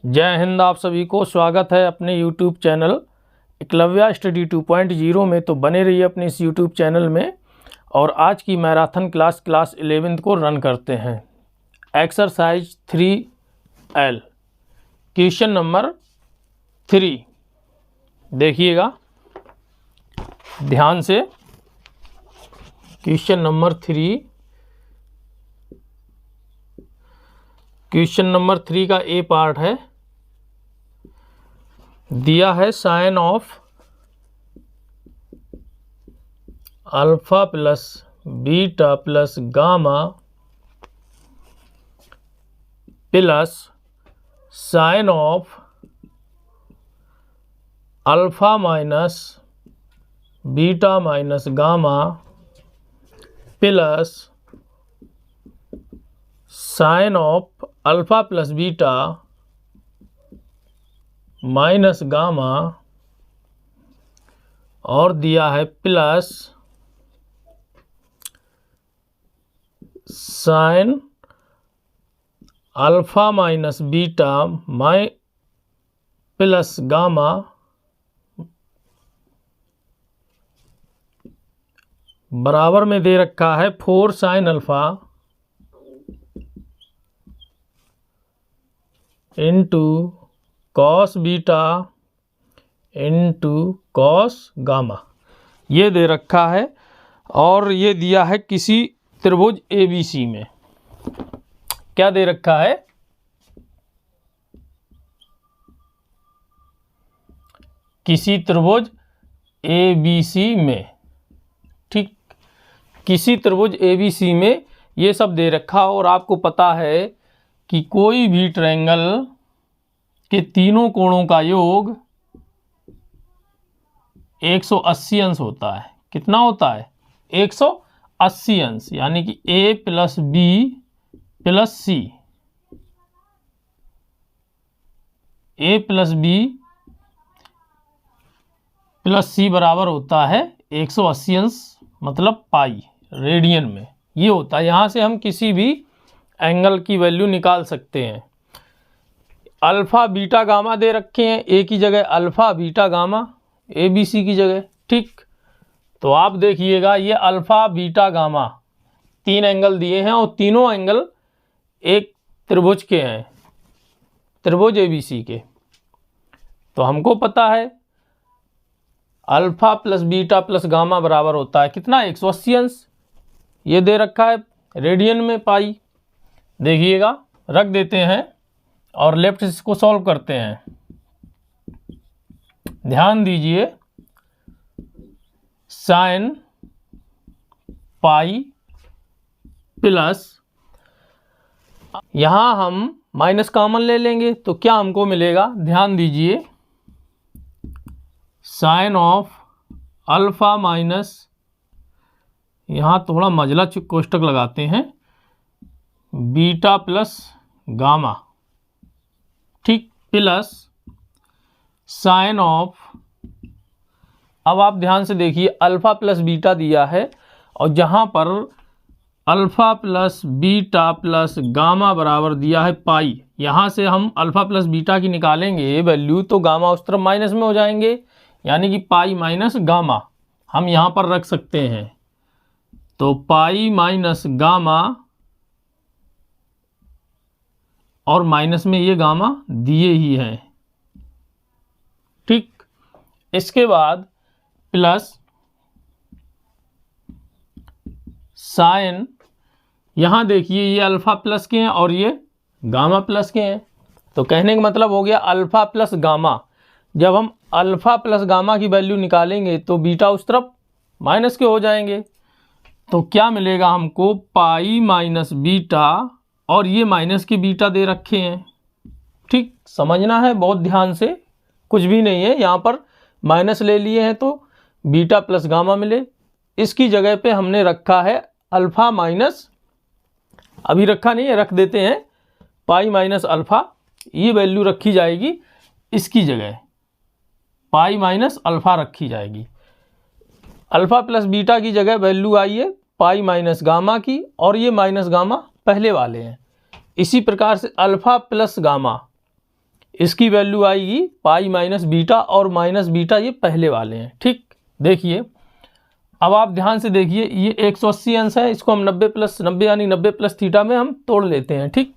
जय हिंद। आप सभी को स्वागत है अपने YouTube चैनल एकलव्य स्टडी 2.0 में। तो बने रहिए अपने इस YouTube चैनल में। और आज की मैराथन क्लास 11th को रन करते हैं। एक्सरसाइज 3L क्वेश्चन नंबर 3 देखिएगा ध्यान से। क्वेश्चन नंबर 3 का ए पार्ट है, दिया है sine of alpha plus beta plus gamma plus sine of alpha minus beta minus gamma plus sine of alpha plus beta minus gamma, और दिया है plus sine alpha minus beta plus gamma बराबर में दे रखा है 4 sine alpha into cos beta into cos gamma, ये दे रखा है। और ये दिया है किसी त्रिभुज ABC में। क्या दे रखा है? किसी त्रिभुज ABC में। ठीक, किसी त्रिभुज ABC में ये सब दे रखा। और आपको पता है कि कोई भी ट्रायंगल के तीनों कोणों का योग 180 अंश होता है। कितना होता है? 180 अंश, यानी कि A plus B plus C, A plus B plus C बराबर होता है 180 अंश, मतलब पाई रेडियन में ये होता है। यहाँ से हम किसी भी एंगल की वैल्यू निकाल सकते हैं। अल्फ़ा बीटा गामा दे रखे हैं, ए की जगह अल्फ़ा बीटा गामा, ABC की जगह। ठीक, तो आप देखिएगा ये अल्फ़ा बीटा गामा 3 एंगल दिए हैं और तीनों एंगल एक त्रिभुज के हैं, त्रिभुज ABC के। तो हमको पता है alpha plus beta plus gamma बराबर होता है कितना? 180 अंश। ये दे रखा है रेडियन में पाई। देखिएगा रख देते हैं और लेफ्ट से इसको सॉल्व करते हैं। ध्यान दीजिए, साइन पाई प्लस, यहां हम माइनस कॉमन ले लेंगे तो क्या हमको मिलेगा? ध्यान दीजिए, साइन ऑफ अल्फा माइनस, यहां थोड़ा मझला कोष्टक लगाते हैं, बीटा प्लस गामा। ठीक, प्लस साइन ऑफ, अब आप ध्यान से देखिए अल्फा प्लस बीटा दिया है और जहां पर alpha plus beta plus gamma बराबर दिया है पाई, यहां से हम अल्फा प्लस बीटा की निकालेंगे वैल्यू तो गामा उस तरफ माइनस में हो जाएंगे, यानी कि पाई माइनस गामा हम यहां पर रख सकते हैं। तो पाई माइनस गामा और माइनस में ये गामा दिए ही हैं। ठीक, इसके बाद प्लस साइन, यहां देखिए ये अल्फा प्लस के हैं और ये गामा प्लस के हैं। तो कहने का मतलब हो गया अल्फा प्लस गामा। जब हम अल्फा प्लस गामा की वैल्यू निकालेंगे तो बीटा उस तरफ माइनस के हो जाएंगे। तो क्या मिलेगा हमको? पाई माइनस बीटा, और ये माइनस के बीटा दे रखे हैं। ठीक, समझना है बहुत ध्यान से, कुछ भी नहीं है, यहाँ पर माइनस ले लिए हैं तो बीटा प्लस गामा मिले। इसकी जगह पे हमने रखा है अल्फा माइनस, अभी रखा नहीं है, रख देते हैं पाई माइनस अल्फा, ये वैल्यू रखी जाएगी इसकी जगह, पाई माइनस अल्फा रखी जाएगी। अल्फा प्लस बीटा की जगह वैल्यू आई है पाई माइनस गामा की, और ये माइनस गामा पहले वाले हैं। इसी प्रकार से अल्फा प्लस गामा, इसकी वैल्यू आएगी पाई माइनस बीटा, और माइनस बीटा ये पहले वाले हैं। ठीक, देखिए अब आप ध्यान से देखिए, ये 180 अंश है, इसको हम 90 प्लस 90 यानी 90 प्लस थीटा में हम तोड़ लेते हैं। ठीक,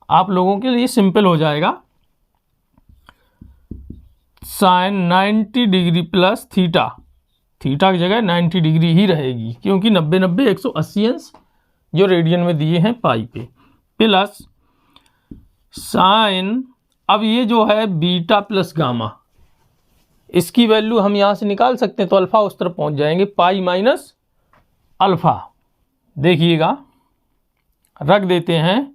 आप लोगों के लिए सिंपल हो जाएगा। Sine 90 degree plus theta, theta की जगह 90 डिग्री ही रहेगी, क्योंकि 90 90 180 अंश जो रेडियन में दिए हैं पाई पे, प्लस साइन, अब ये जो है बीटा प्लस गामा, इसकी वैल्यू हम यहाँ से निकाल सकते हैं, तो अल्फा उस तरफ पहुँच जाएंगे, पाई माइनस अल्फा। देखिएगा रख देते हैं,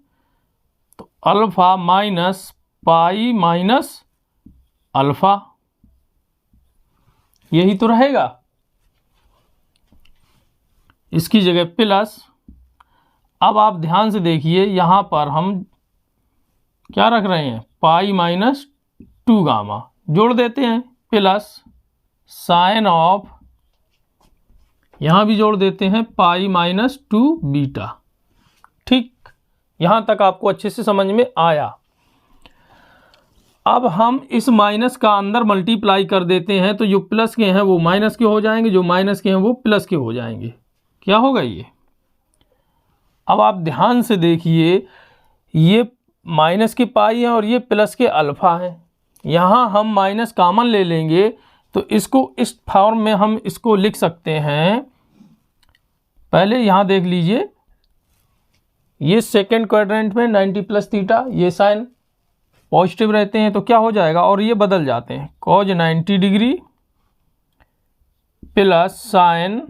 तो alpha minus pi minus alpha, यही तो रहेगा। इसकी जगह प्लस, अब आप ध्यान से देखिए यहाँ पर हम क्या रख रहे हैं, पाई माइनस 2 गामा, जोड़ देते हैं, प्लस साइन ऑफ, यहाँ भी जोड़ देते हैं, पाई माइनस 2 बीटा। ठीक, यहाँ तक आपको अच्छे से समझ में आया। अब हम इस माइनस का अंदर मल्टीप्लाई कर देते हैं, तो जो प्लस के हैं वो माइनस के हो जाएंगे, जो माइनस के हैं वो प्लस के हो जाएंगे। क्या होगा ये, अब आप ध्यान से देखिए, ये माइनस के पाई है और ये प्लस के अल्फा है। यहाँ हम माइनस कॉमन ले लेंगे, तो इसको इस फॉर्म में हम इसको लिख सकते हैं। पहले यहाँ देख लीजिए, ये सेकेंड क्वाड्रेंट में 90 प्लस थीटा, ये साइन पॉजिटिव रहते हैं, तो क्या हो जाएगा, और ये बदल जाते हैं, कॉज 90 डिग्री प्लस साइन,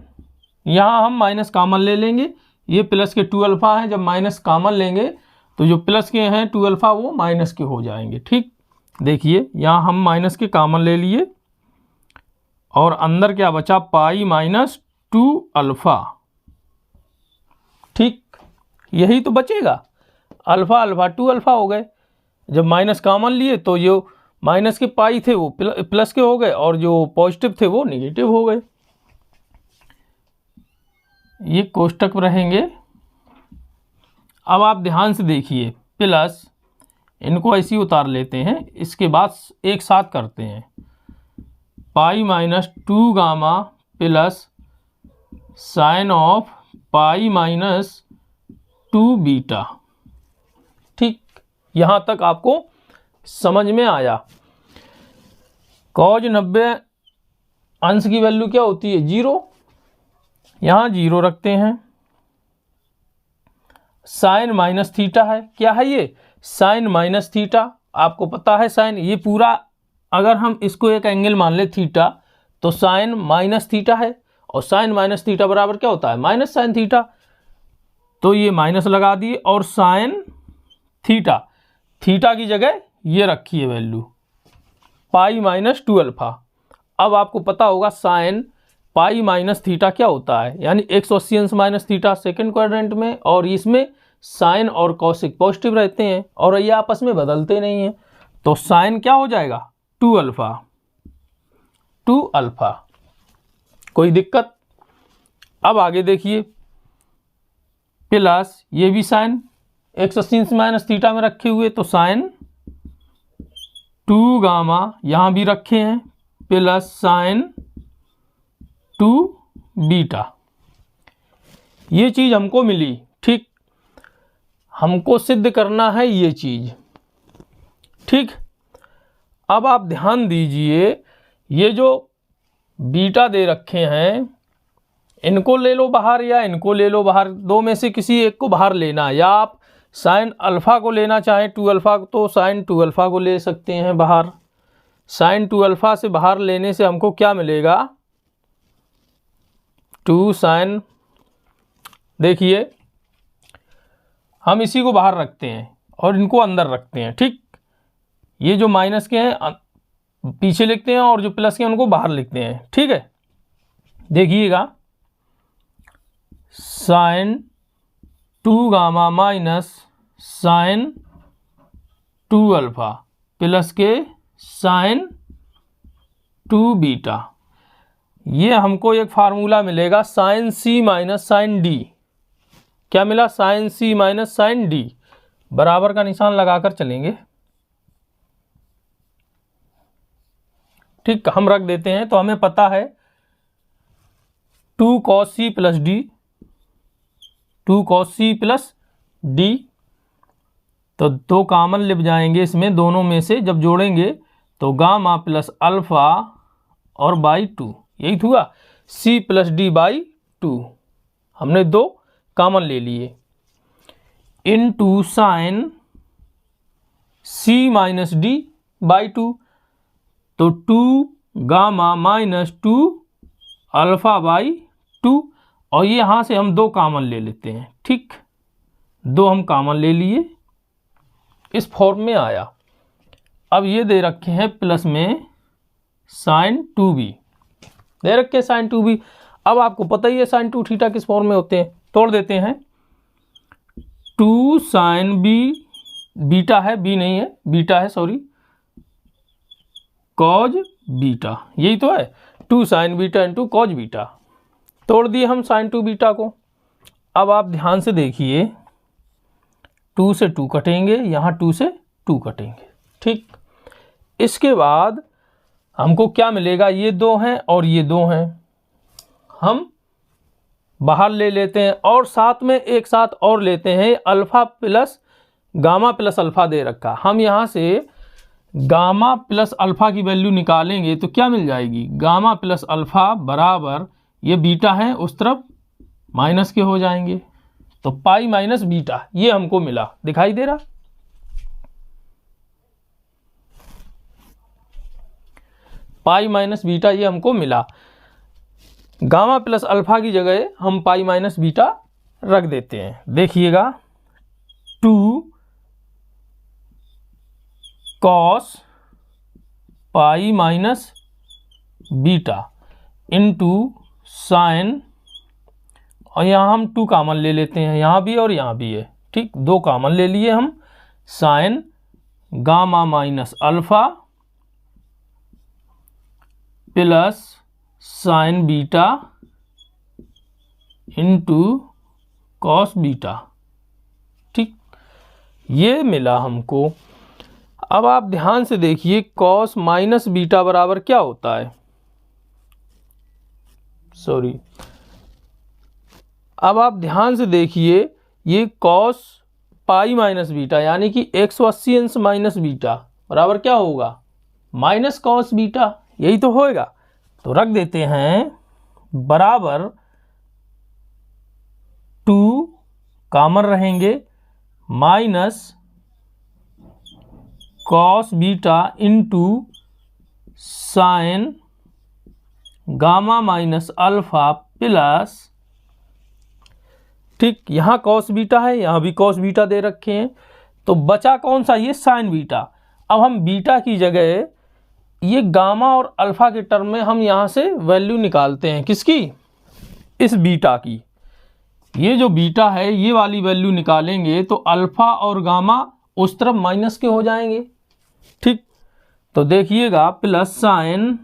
यहाँ हम माइनस कॉमन ले लेंगे, ये प्लस के 2 अल्फा है, जब माइनस कॉमन लेंगे तो जो प्लस के हैं 2 अल्फा वो माइनस के हो जाएंगे। ठीक, देखिए यहाँ हम माइनस के कॉमन ले लिए, और अंदर क्या बचा, पाई माइनस 2 अल्फा। ठीक, यही तो बचेगा, अल्फा अल्फा 2 अल्फा हो गए, जब माइनस कॉमन लिए तो जो माइनस के पाई थे वो प्लस के हो गए, और जो पॉजिटिव थे वो निगेटिव हो गए। ये कोष्टक रहेंगे। अब आप ध्यान से देखिए, प्लस इनको ऐसे ही उतार लेते हैं, इसके बाद एक साथ करते हैं, pi minus 2 gamma plus sine of pi minus 2 beta. ठीक, यहाँ तक आपको समझ में आया। कॉज 90 अंश की वैल्यू क्या होती है, 0, यहाँ 0 रखते हैं। साइन माइनस थीटा है, क्या है ये, साइन माइनस थीटा, आपको पता है साइन, ये पूरा अगर हम इसको एक एंगल मान ले थीटा, तो साइन माइनस थीटा है, और साइन माइनस थीटा बराबर क्या होता है, माइनस साइन थीटा, तो ये माइनस लगा दिए, और साइन थीटा, थीटा की जगह ये रखी है वैल्यू, पाई माइनस 2 अल्फा। अब आपको पता होगा साइन पाई माइनस थीटा क्या होता है, यानी 180 अंश माइनस थीटा सेकेंड क्वाड्रेंट में, और इसमें साइन और कॉसिक पॉजिटिव रहते हैं, और ये आपस में बदलते नहीं हैं, तो साइन क्या हो जाएगा, 2 अल्फा, 2 अल्फा। कोई दिक्कत। अब आगे देखिए, प्लस ये भी साइन 180 अंश माइनस थीटा में रखे हुए, तो साइन 2 गामा यहाँ भी रखे हैं, प्लस साइन 2 बीटा। ये चीज़ हमको मिली। ठीक, हमको सिद्ध करना है ये चीज़। ठीक, अब आप ध्यान दीजिए, ये जो बीटा दे रखे हैं, इनको ले लो बाहर या इनको ले लो बाहर, दो में से किसी एक को बाहर लेना, या आप साइन अल्फ़ा को लेना चाहें 2 अल्फ़ा, तो साइन 2 अल्फ़ा को ले सकते हैं बाहर। साइन 2 अल्फ़ा से बाहर लेने से हमको क्या मिलेगा, 2 साइन, देखिए हम इसी को बाहर रखते हैं और इनको अंदर रखते हैं। ठीक, ये जो माइनस के हैं पीछे लिखते हैं, और जो प्लस के हैं उनको बाहर लिखते हैं। ठीक है, देखिएगा, sine 2 gamma minus sine 2 alpha plus के साइन 2 बीटा, ये हमको एक फार्मूला मिलेगा, sine C minus sine D. क्या मिला, sine C minus sine D, बराबर का निशान लगाकर चलेंगे। ठीक, हम रख देते हैं। तो हमें पता है 2 cos c plus D, 2 cos c plus D, तो 2 कॉमन लिप जाएंगे इसमें, दोनों में से जब जोड़ेंगे तो गामा प्लस अल्फा और बाई 2, यही हुआ c प्लस डी बाई 2, हमने 2 कॉमन ले लिए, into sine c minus D by 2, तो 2 गामा माइनस 2 अल्फा बाई 2, और ये यहाँ से हम 2 कॉमन ले लेते हैं। ठीक, 2 हम कॉमन ले लिए, इस फॉर्म में आया। अब ये दे रखे हैं प्लस में साइन 2b, दे रखे हैं साइन 2b। अब आपको पता ही है साइन 2 थीटा किस फॉर्म में होते हैं, तोड़ देते हैं। 2 साइन b, बीटा है, b नहीं है, बीटा है, सॉरी, कॉज बीटा, यही तो है, 2 sign beta into cos beta. तोड़ दिए हम साइन 2 बीटा को। अब आप ध्यान से देखिए, 2 से 2 कटेंगे, यहाँ 2 से 2 कटेंगे। ठीक, इसके बाद हमको क्या मिलेगा, ये 2 हैं और ये 2 हैं, हम बाहर ले लेते हैं, और साथ में एक साथ और लेते हैं alpha plus gamma plus alpha दे रखा। हम यहाँ से गामा प्लस अल्फा की वैल्यू निकालेंगे तो क्या मिल जाएगी, गामा प्लस अल्फा बराबर, ये बीटा है उस तरफ माइनस के हो जाएंगे, तो पाई माइनस बीटा, ये हमको मिला, दिखाई दे रहा, पाई माइनस बीटा ये हमको मिला। गामा प्लस अल्फा की जगह हम पाई माइनस बीटा रख देते हैं। देखिएगा 2 cos pi minus beta into sine, और यहाँ हम 2 कॉमन ले लेते हैं, यहाँ भी और यहाँ भी है। ठीक, 2 कॉमन ले लिए हम, sign gamma minus alpha plus sign beta into cos beta. ठीक, ये मिला हमको। अब आप ध्यान से देखिए, कॉस माइनस बीटा बराबर क्या होता है, सॉरी, अब आप ध्यान से देखिए, ये कॉस पाई माइनस बीटा यानी कि 180 अंश माइनस बीटा बराबर क्या होगा, माइनस कॉस बीटा, यही तो होएगा। तो रख देते हैं बराबर 2 कॉमन रहेंगे minus cos beta into sine gamma minus alpha plus, ठीक, यहाँ कॉस बीटा है, यहाँ भी कॉस बीटा दे रखे हैं, तो बचा कौन सा, ये साइन बीटा। अब हम बीटा की जगह ये गामा और अल्फा के टर्म में हम यहाँ से वैल्यू निकालते हैं, किसकी, इस बीटा की। ये जो बीटा है ये वाली वैल्यू निकालेंगे तो अल्फा और गामा उस तरफ माइनस के हो जाएंगे। ठीक, तो देखिएगा plus sine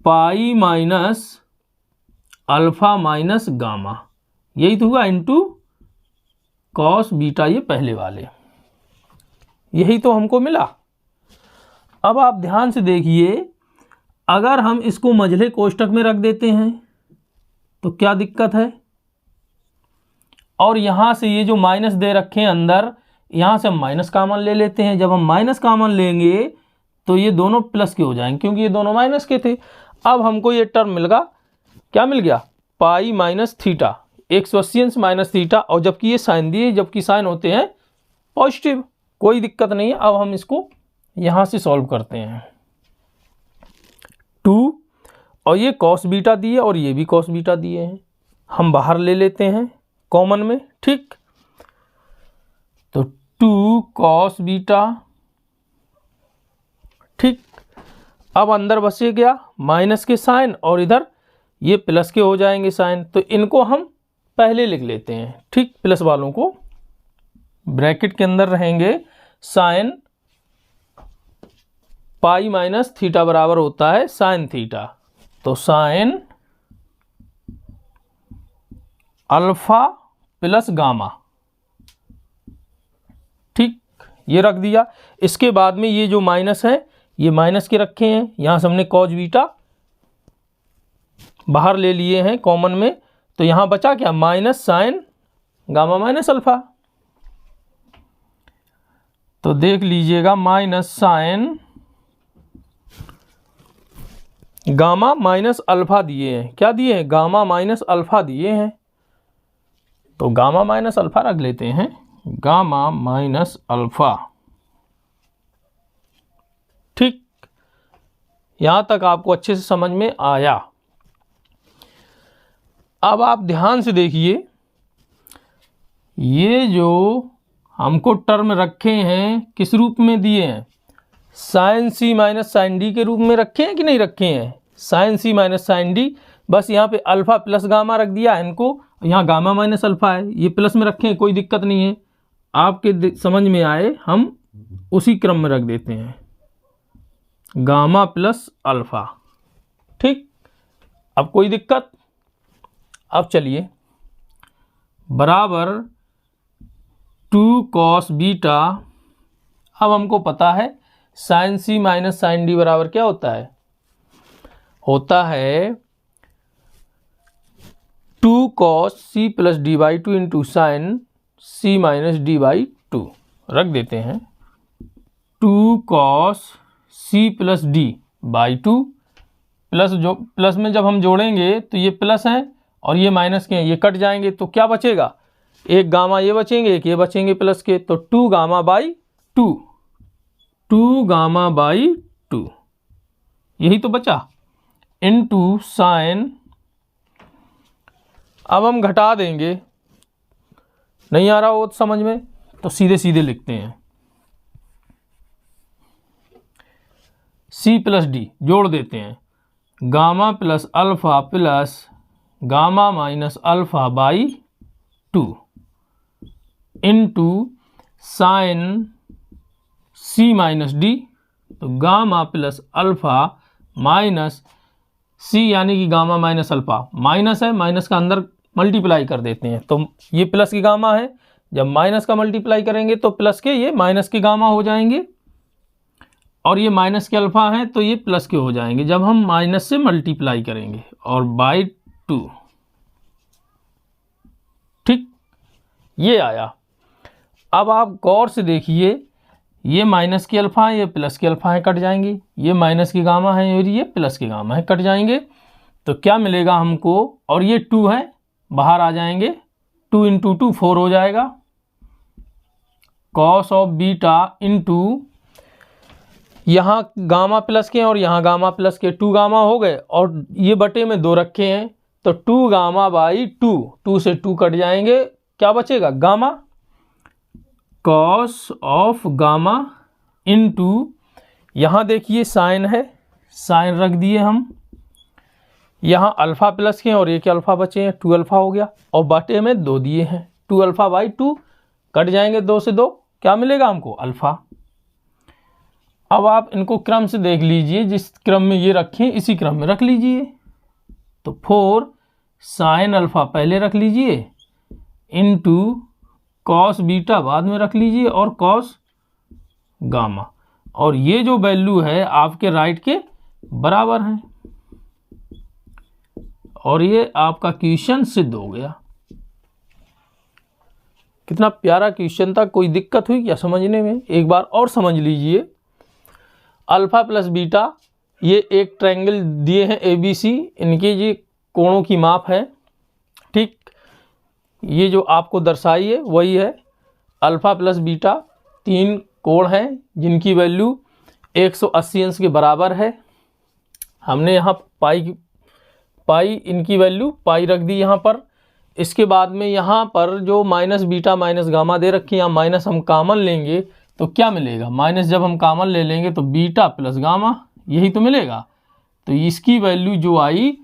pi minus alpha minus gamma, यही तो हुआ, इंटू कॉस बीटा, ये पहले वाले, यही तो हमको मिला। अब आप ध्यान से देखिए, अगर हम इसको मझले कोष्ठक में रख देते हैं तो क्या दिक्कत है, और यहां से ये जो माइनस दे रखे हैं अंदर, यहां से हम माइनस कॉमन ले लेते हैं। जब हम माइनस कॉमन लेंगे तो ये दोनों प्लस के हो जाएंगे, क्योंकि ये दोनों माइनस के थे। अब हमको ये टर्म मिल गया, क्या मिल गया, पाई माइनस थीटा, 180 अंश माइनस थीटा, और जबकि ये साइन दिए, जबकि साइन होते हैं पॉजिटिव, कोई दिक्कत नहीं है। अब हम इसको यहां से सॉल्व करते हैं, 2 और ये कॉस बीटा दिए और ये भी कॉस बीटा दिए हैं, हम बाहर ले लेते हैं कॉमन में। ठीक, तो 2 कॉस बीटा, ठीक, अब अंदर बचे गया माइनस के साइन, और इधर ये प्लस के हो जाएंगे साइन, तो इनको हम पहले लिख लेते हैं। ठीक, प्लस वालों को ब्रैकेट के अंदर रहेंगे, साइन पाई माइनस थीटा बराबर होता है साइन थीटा, तो साइन अल्फा प्लस गामा। ठीक, ये रख दिया। इसके बाद में ये जो माइनस है ये माइनस के रखे हैं, यहाँ से हमने कॉज बीटा बाहर ले लिए हैं कॉमन में, तो यहाँ बचा क्या, minus sign gamma minus alpha. तो देख लीजिएगा minus sign gamma minus alpha दिए हैं, क्या दिए हैं, गामा माइनस अल्फा दिए हैं। तो गामा माइनस अल्फा रख लेते हैं, गामा माइनस अल्फा। ठीक, यहां तक आपको अच्छे से समझ में आया। अब आप ध्यान से देखिए, ये जो हमको टर्म रखे हैं किस रूप में दिए हैं, sign C minus sine D के रूप में रखे हैं कि नहीं रखे हैं, sign C minus sine D. बस यहाँ पे अल्फा प्लस गामा रख दिया है इनको, यहाँ गामा माइनस अल्फा है, ये प्लस में रखें कोई दिक्कत नहीं है, आपके समझ में आए हम उसी क्रम में रख देते हैं, गामा प्लस अल्फा। ठीक, अब कोई दिक्कत। अब चलिए बराबर 2 कॉस बीटा। अब हमको पता है sine C minus sine D बराबर क्या होता है, होता है 2 cos C plus D by two into sine C minus D by two. रख देते हैं 2 cos C plus D by two, plus जो प्लस में जब हम जोड़ेंगे तो ये प्लस हैं और ये माइनस के हैं, ये कट जाएंगे तो क्या बचेगा, एक गामा ये बचेंगे, एक ये बचेंगे प्लस के, तो 2 गामा बाई 2, 2 गामा बाई 2, यही तो बचा, इनटू साइन। अब हम घटा देंगे, नहीं आ रहा हो तो समझ में, तो सीधे सीधे लिखते हैं सी प्लस डी जोड़ देते हैं, gamma plus alpha plus gamma minus alpha by 2 into sine C minus D, तो gamma plus alpha minus C यानी कि गामा माइनस अल्फा, माइनस है माइनस का अंदर मल्टीप्लाई कर देते हैं, तो ये प्लस की गामा है, जब माइनस का मल्टीप्लाई करेंगे तो प्लस के ये माइनस के गामा हो जाएंगे, और ये माइनस के अल्फा हैं तो ये प्लस के हो जाएंगे जब हम माइनस से मल्टीप्लाई करेंगे, और बाई 2। ठीक, ये आया। अब आप गौर से देखिए, ये माइनस के अल्फा है, ये प्लस के अल्फा है, कट जाएंगे, ये माइनस की गामा है और ये प्लस की गामा है, कट जाएंगे, तो क्या मिलेगा हमको, और ये 2 है बाहर आ जाएंगे, 2 इंटू 2 4 हो जाएगा, कॉस ऑफ बीटा इंटू यहाँ गामा प्लस के हैं और यहाँ गामा प्लस के, 2 गामा हो गए और ये बटे में 2 रखे हैं, तो 2 गामा बाई 2, 2 से 2 कट जाएंगे, क्या बचेगा, gamma, cos of gamma into यहाँ देखिए साइन है, साइन रख दिए हम, यहाँ अल्फ़ा प्लस के हैं और एक अल्फ़ा बचे हैं, 2 अल्फ़ा हो गया, और बाटे में 2 दिए हैं, 2 अल्फ़ा बाई 2 कट जाएंगे, 2 से 2 क्या मिलेगा हमको, अल्फ़ा। अब आप इनको क्रम से देख लीजिए, जिस क्रम में ये रखें इसी क्रम में रख लीजिए, तो 4 साइन अल्फ़ा पहले रख लीजिए इंटू कॉस बीटा बाद में रख लीजिए और कॉस गामा, और ये जो वैल्यू है आपके राइट के बराबर है, और ये आपका क्वेश्चन सिद्ध हो गया। कितना प्यारा क्वेश्चन था, कोई दिक्कत हुई क्या समझने में, एक बार और समझ लीजिए। अल्फ़ा प्लस बीटा, ये एक ट्रायंगल दिए हैं ABC, इनके ये कोणों की माप है। ठीक, ये जो आपको दर्शाई है वही है, अल्फ़ा प्लस बीटा 3 कोण हैं जिनकी वैल्यू 180 अंश के बराबर है। हमने यहाँ पाई इनकी वैल्यू पाई रख दी यहाँ पर। इसके बाद में यहाँ पर जो माइनस बीटा माइनस गामा दे रखी है, यहाँ माइनस हम कॉमन लेंगे तो क्या मिलेगा, माइनस जब हम कॉमन ले लेंगे तो बीटा प्लस गामा, यही तो मिलेगा। तो इसकी वैल्यू जो आई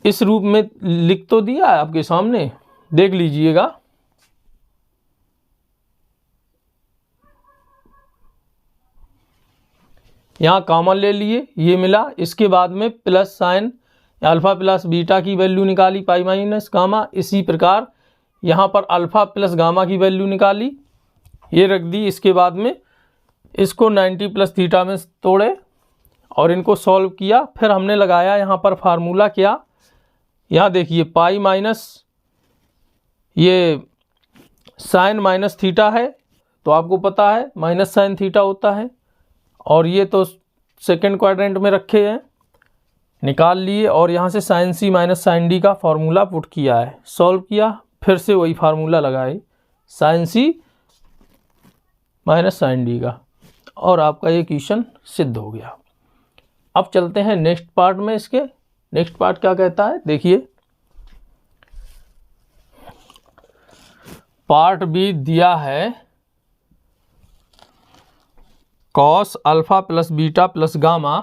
इस रूप में लिख तो दिया है आपके सामने, देख लीजिएगा। यहाँ कॉमन ले लिए, ये मिला, इसके बाद में plus sine alpha plus beta की वैल्यू निकाली पाई माइनस गामा, इसी प्रकार यहाँ पर अल्फ़ा प्लस गामा की वैल्यू निकाली ये रख दी। इसके बाद में इसको 90 प्लस थीटा में तोड़े और इनको सॉल्व किया। फिर हमने लगाया यहाँ पर फार्मूला क्या, यहाँ देखिए पाई माइनस ये साइन माइनस थीटा है, तो आपको पता है माइनस साइन थीटा होता है, और ये तो सेकंड क्वाड्रेंट में रखे हैं, निकाल लिए। और यहाँ से sign C minus sine D का फार्मूला पुट किया है, सॉल्व किया, फिर से वही फार्मूला लगाए sign C minus sine D का, और आपका ये इक्वेशन सिद्ध हो गया। अब चलते हैं नेक्स्ट पार्ट में। इसके नेक्स्ट पार्ट क्या कहता है, देखिए पार्ट बी दिया है cos alpha plus beta plus gamma,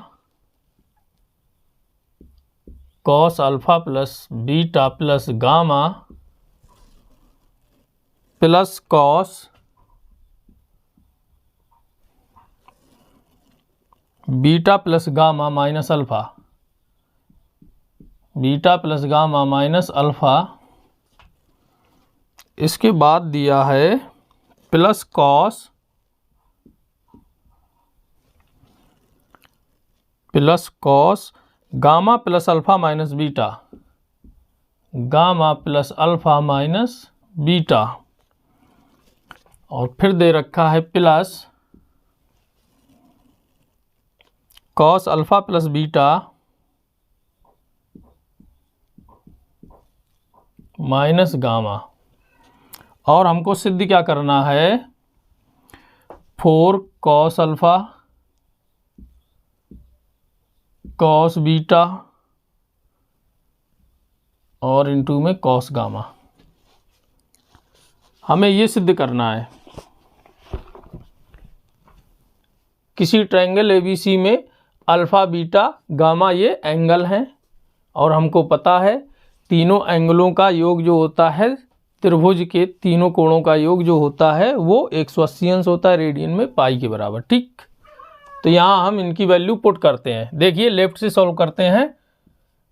cos alpha plus beta plus gamma plus cos beta plus gamma minus alpha, beta plus gamma minus alpha. इसके बाद दिया है plus cos gamma plus alpha minus beta, gamma plus alpha minus beta, और फिर दे रखा है plus cos alpha plus beta minus gamma. और हमको सिद्ध क्या करना है, 4 कॉस अल्फा कॉस बीटा और इनटू में कॉस गामा। हमें ये सिद्ध करना है किसी ट्रायंगल एबीसी में अल्फ़ा बीटा गामा ये एंगल हैं, और हमको पता है तीनों एंगलों का योग जो होता है, त्रिभुज के तीनों कोणों का योग जो होता है वो 180 अंश होता है रेडियन में पाई के बराबर। ठीक, तो यहाँ हम इनकी वैल्यू पुट करते हैं। देखिए लेफ्ट से सॉल्व करते हैं,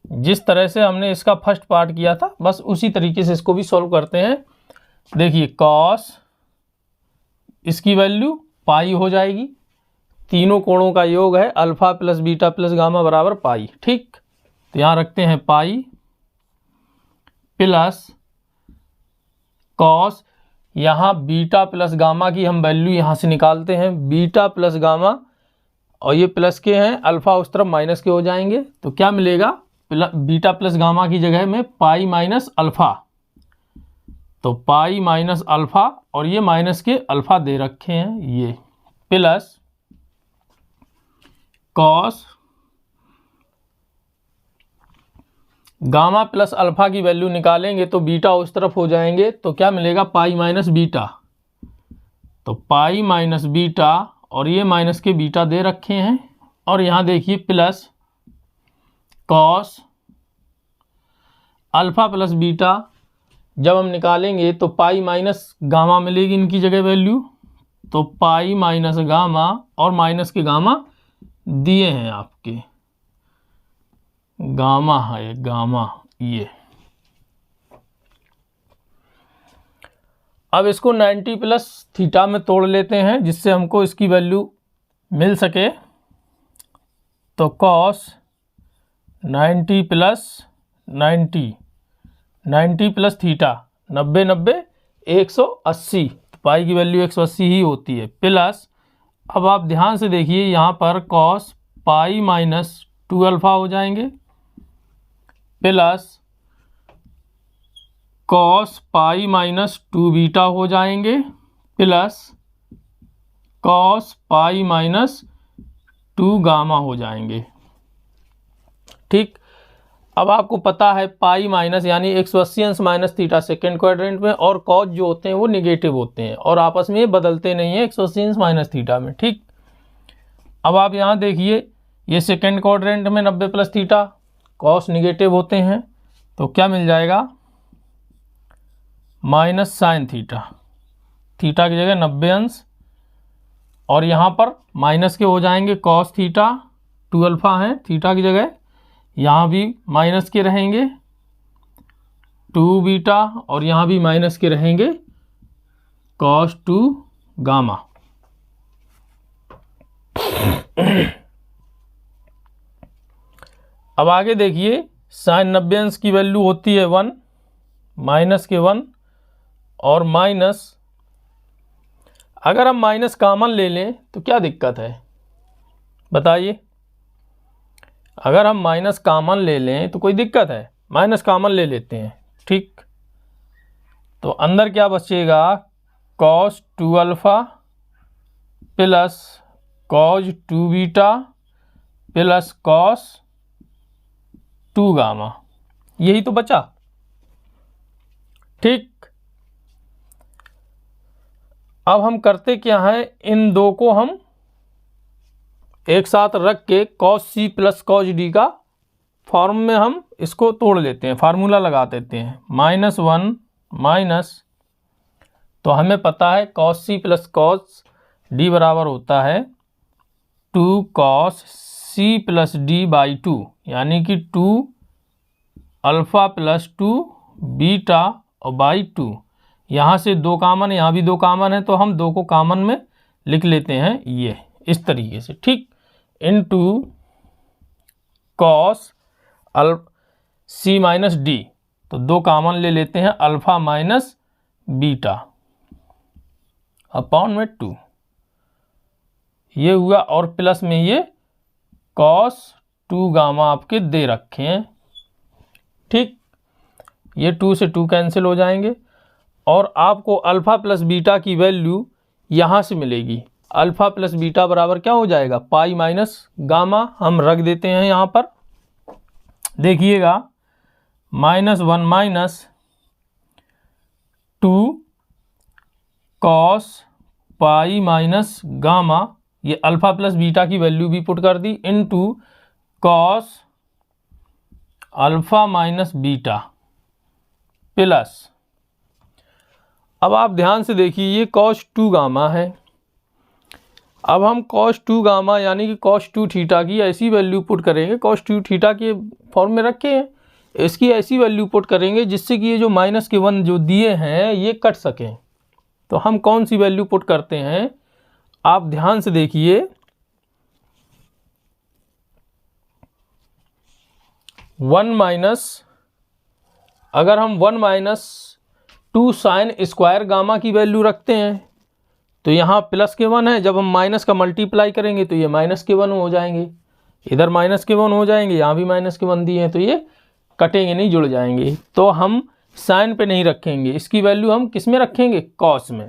जिस तरह से हमने इसका फर्स्ट पार्ट किया था बस उसी तरीके से इसको भी सॉल्व करते हैं। देखिए कॉस, इसकी वैल्यू पाई हो जाएगी, तीनों कोणों का योग है alpha plus beta plus gamma बराबर पाई। ठीक, तो यहाँ रखते हैं पाई प्लस कॉस, यहाँ बीटा प्लस गामा की हम वैल्यू यहाँ से निकालते हैं, बीटा प्लस गामा, और ये प्लस के हैं, अल्फा उस तरफ माइनस के हो जाएंगे, तो क्या मिलेगा, बीटा प्लस गामा की जगह में पाई माइनस अल्फा, तो पाई माइनस अल्फा, और ये माइनस के अल्फा दे रखे हैं ये, plus cos gamma plus alpha की वैल्यू निकालेंगे तो बीटा उस तरफ हो जाएंगे, तो क्या मिलेगा पाई माइनस बीटा, तो पाई माइनस बीटा, और ये माइनस के बीटा दे रखे हैं, और यहाँ देखिए plus cos alpha plus beta, जब हम निकालेंगे तो पाई माइनस गामा मिलेगी इनकी जगह वैल्यू, तो पाई माइनस गामा, और माइनस के गामा दिए हैं आपके, गामा है गामा ये। अब इसको 90 प्लस थीटा में तोड़ लेते हैं जिससे हमको इसकी वैल्यू मिल सके, तो कॉस 90 प्लस 90 प्लस थीटा 90 90 180, तो पाई की वैल्यू 180 ही होती है, प्लस अब आप ध्यान से देखिए यहाँ पर कॉस पाई माइनस 2 अल्फा हो जाएंगे, plus cos pi minus 2 beta हो जाएंगे, plus cos pi minus 2 gamma हो जाएंगे। ठीक, अब आपको पता है पाई माइनस यानी 180 अंश माइनस थीटा सेकेंड क्वाड्रेंट में, और कॉस जो होते हैं वो निगेटिव होते हैं और आपस में बदलते नहीं है 180 अंश माइनस थीटा में। ठीक, अब आप यहाँ देखिए ये सेकेंड क्वाड्रेंट में 90 प्लस थीटा, कॉस निगेटिव होते हैं, तो क्या मिल जाएगा माइनस साइन थीटा, थीटा की जगह 90 अंश, और यहाँ पर माइनस के हो जाएंगे कॉस थीटा 2 अल्फा हैं थीटा की जगह, यहाँ भी माइनस के रहेंगे 2 बीटा, और यहाँ भी माइनस के रहेंगे कॉस 2 गामा। अब आगे देखिए, साइन 90 अंश की वैल्यू होती है 1, माइनस के 1 और माइनस, अगर हम माइनस कॉमन ले लें तो क्या दिक्कत है बताइए। अगर हम माइनस कॉमन ले लें तो कोई दिक्कत है, माइनस कॉमन ले लेते हैं, ठीक। तो अंदर क्या बचेगा, cos 2 alpha plus cos 2 beta plus cos 2 gamma, यही तो बचा, ठीक। अब हम करते क्या है, इन दो को हम एक साथ रख के cos c plus cos d का फॉर्म में हम इसको तोड़ लेते हैं, फार्मूला लगा देते हैं, -1 माइनस, तो हमें पता है cos c plus cos d बराबर होता है 2 cos c plus d by 2, यानी कि 2 अल्फ़ा प्लस 2 बीटा और बाई 2। यहाँ से 2 कामन, यहाँ भी 2 कामन है, तो हम 2 को कामन में लिख लेते हैं ये इस तरीके से, ठीक। Into cos c minus D, तो 2 कामन ले लेते हैं, अल्फ़ा माइनस बीटा अपॉन में 2, ये हुआ, और प्लस में ये cos 2 गामा आपके दे रखे हैं, ठीक। ये 2 से 2 कैंसिल हो जाएंगे और आपको अल्फ़ा प्लस बीटा की वैल्यू यहाँ से मिलेगी। अल्फ़ा प्लस बीटा बराबर क्या हो जाएगा, पाई माइनस गामा, हम रख देते हैं यहाँ पर, देखिएगा -1 minus 2 cos pi minus gamma, ये अल्फ़ा प्लस बीटा की वैल्यू भी पुट कर दी, into cos alpha minus beta plus, अब आप ध्यान से देखिए ये cos 2 गामा है। अब हम cos 2 गामा यानी कि cos 2 थीटा की ऐसी वैल्यू पुट करेंगे, cos 2 थीटा के फॉर्म में रखे हैं, इसकी ऐसी वैल्यू पुट करेंगे जिससे कि ये जो माइनस के 1 जो दिए हैं ये कट सकें। तो हम कौन सी वैल्यू पुट करते हैं, आप ध्यान से देखिए, 1 माइनस, अगर हम 1 माइनस 2 साइन स्क्वायर गामा की वैल्यू रखते हैं तो यहाँ प्लस के 1 है, जब हम माइनस का मल्टीप्लाई करेंगे तो ये माइनस के 1 हो जाएंगे, इधर माइनस के 1 हो जाएंगे, यहाँ भी माइनस के 1 दिए हैं, तो ये कटेंगे नहीं, जुड़ जाएंगे। तो हम साइन पे नहीं रखेंगे, इसकी वैल्यू हम किस में रखेंगे, कॉस में।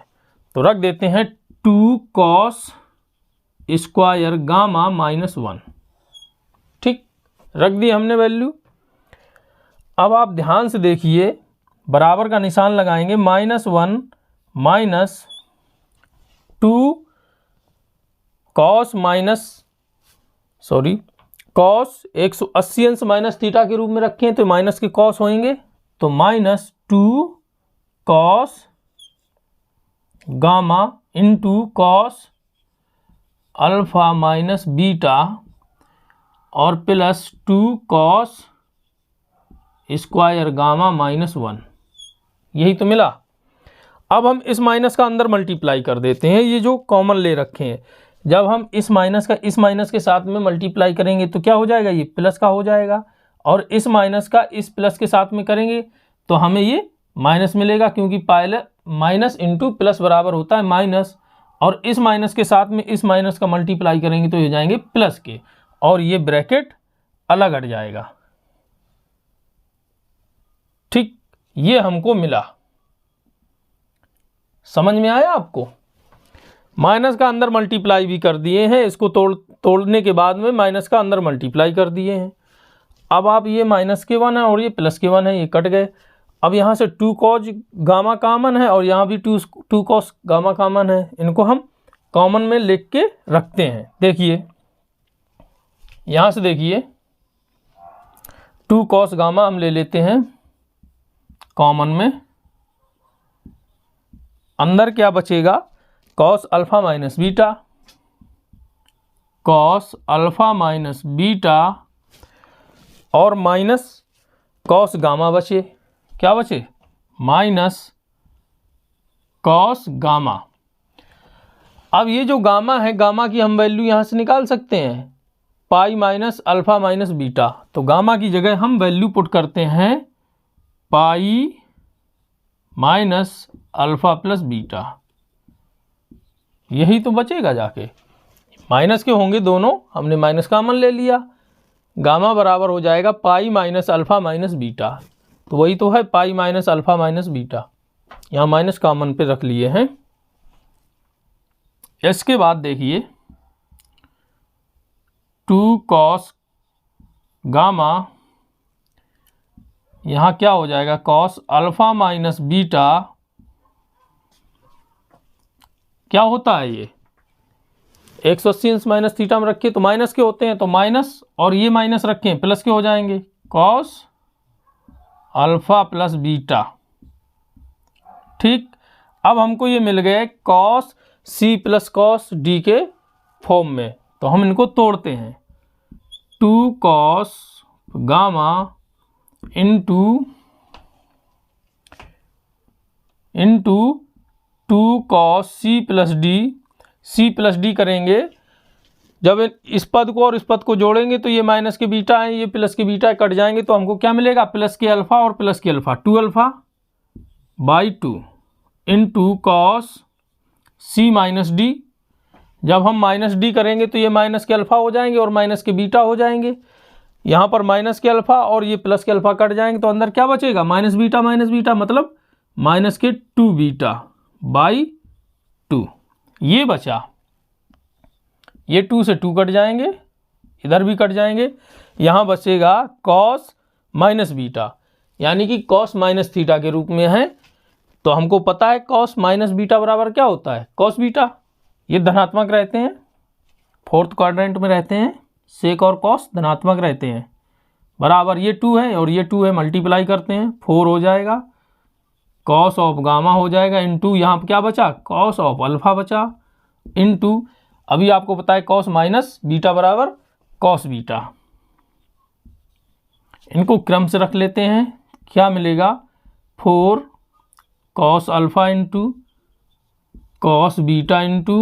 तो रख देते हैं 2 cos स्क्वायर गामा -1, ठीक, रख दी हमने वैल्यू। अब आप ध्यान से देखिए, बराबर का निशान लगाएंगे, -1 माइनस 2 cos cos 180 अंश माइनस थीटा के रूप में रखे हैं तो माइनस के cos होंगे, तो -2 cos gamma into cos alpha minus beta और प्लस 2 cos स्क्वायर गामा -1, यही तो मिला। अब हम इस माइनस का अंदर मल्टीप्लाई कर देते हैं, ये जो कॉमन ले रखे हैं, जब हम इस माइनस का इस माइनस के साथ में मल्टीप्लाई करेंगे तो क्या हो जाएगा, ये प्लस का हो जाएगा, और इस माइनस का इस प्लस के साथ में करेंगे तो हमें ये माइनस मिलेगा, क्योंकि पहले माइनस इंटू प्लस बराबर होता है माइनस, और इस माइनस के साथ में इस माइनस का मल्टीप्लाई करेंगे तो ये जाएंगे प्लस के, और ये ब्रैकेट अलग हट जाएगा, ठीक। ये हमको मिला, समझ में आया आपको। माइनस का अंदर मल्टीप्लाई भी कर दिए हैं, इसको तोड़ने के बाद में माइनस का अंदर मल्टीप्लाई कर दिए हैं। अब आप ये माइनस के 1 है और ये प्लस के 1 है, ये कट गए। अब यहाँ से 2 cos गामा कॉमन है और यहाँ भी 2 cos गामा कॉमन है, इनको हम कॉमन में लिख के रखते हैं। देखिए यहाँ से देखिए 2 cos गामा हम ले लेते हैं कॉमन में, अंदर क्या बचेगा, cos alpha minus beta, cos alpha minus beta और माइनस cos गामा बचे, क्या बचे, माइनस cos गामा। अब ये जो गामा है, गामा की हम वैल्यू यहाँ से निकाल सकते हैं, pi minus alpha minus beta. तो गामा की जगह हम वैल्यू पुट करते हैं pi minus alpha plus beta, यही तो बचेगा जाके। माइनस के होंगे दोनों, हमने माइनस कॉमन ले लिया, गामा बराबर हो जाएगा pi minus alpha minus beta. तो वही तो है pi minus alpha minus beta, यहाँ माइनस कॉमन पे रख लिए हैं। इसके बाद देखिए 2 कॉस गामा, यहाँ क्या हो जाएगा कॉस अल्फ़ा माइनस बीटा, क्या होता है ये 180 माइनस थीटा में रखे तो माइनस के होते हैं, तो माइनस और ये माइनस रखें प्लस के हो जाएंगे, कॉस अल्फ़ा प्लस बीटा। ठीक, अब हमको ये मिल गए cos C plus cos D के फॉर्म में, तो हम इनको तोड़ते हैं। 2 cos gamma into 2 cos C plus D, C plus D करेंगे, जब इस पद को और इस पद को जोड़ेंगे तो ये माइनस के बीटा है, ये प्लस के बीटा कट जाएंगे, तो हमको क्या मिलेगा प्लस के अल्फ़ा और प्लस के alpha, 2 alpha by 2 into cos C minus D. जब हम माइनस डी करेंगे तो ये माइनस के अल्फ़ा हो जाएंगे और माइनस के बीटा हो जाएंगे, यहाँ पर माइनस के अल्फ़ा और ये प्लस के अल्फ़ा कट जाएंगे, तो अंदर क्या बचेगा माइनस बीटा मतलब माइनस के 2 बीटा बाई 2, ये बचा। ये 2 से 2 कट जाएंगे, इधर भी कट जाएंगे, यहाँ बचेगा कॉस माइनस बीटा, यानी कि कॉस माइनस थीटा के रूप में है। तो हमको पता है कॉस माइनस बीटा बराबर क्या होता है कॉस बीटा, ये धनात्मक रहते हैं, 4th क्वाड्रेंट में रहते हैं, सेक और कॉस धनात्मक रहते हैं, बराबर ये 2 है और ये 2 है, मल्टीप्लाई करते हैं 4 हो जाएगा, कॉस ऑफ गामा हो जाएगा इंटू यहाँ पर क्या बचा कॉस ऑफ अल्फ़ा बचा, इंटू अभी आपको पता है कॉस माइनस बीटा बराबर कॉस बीटा। इनको क्रम से रख लेते हैं, क्या मिलेगा 4 cos alpha into cos beta into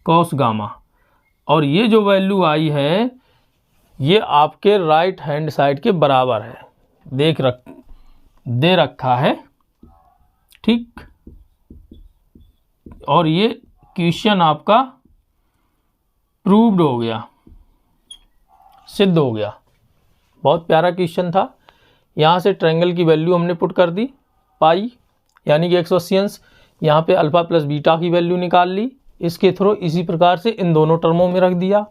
cos gamma, और ये जो वैल्यू आई है ये आपके राइट हैंड साइड के बराबर है, दे रखा है। ठीक, और ये क्वेश्चन आपका प्रूव्ड हो गया, सिद्ध हो गया। बहुत प्यारा क्वेश्चन था। यहाँ से ट्रायंगल की वैल्यू हमने पुट कर दी पाई, यानी कि 180, यहाँ पे अल्फ़ा प्लस बीटा की वैल्यू निकाल ली इसके थ्रू, इसी प्रकार से इन दोनों टर्मों में रख दिया,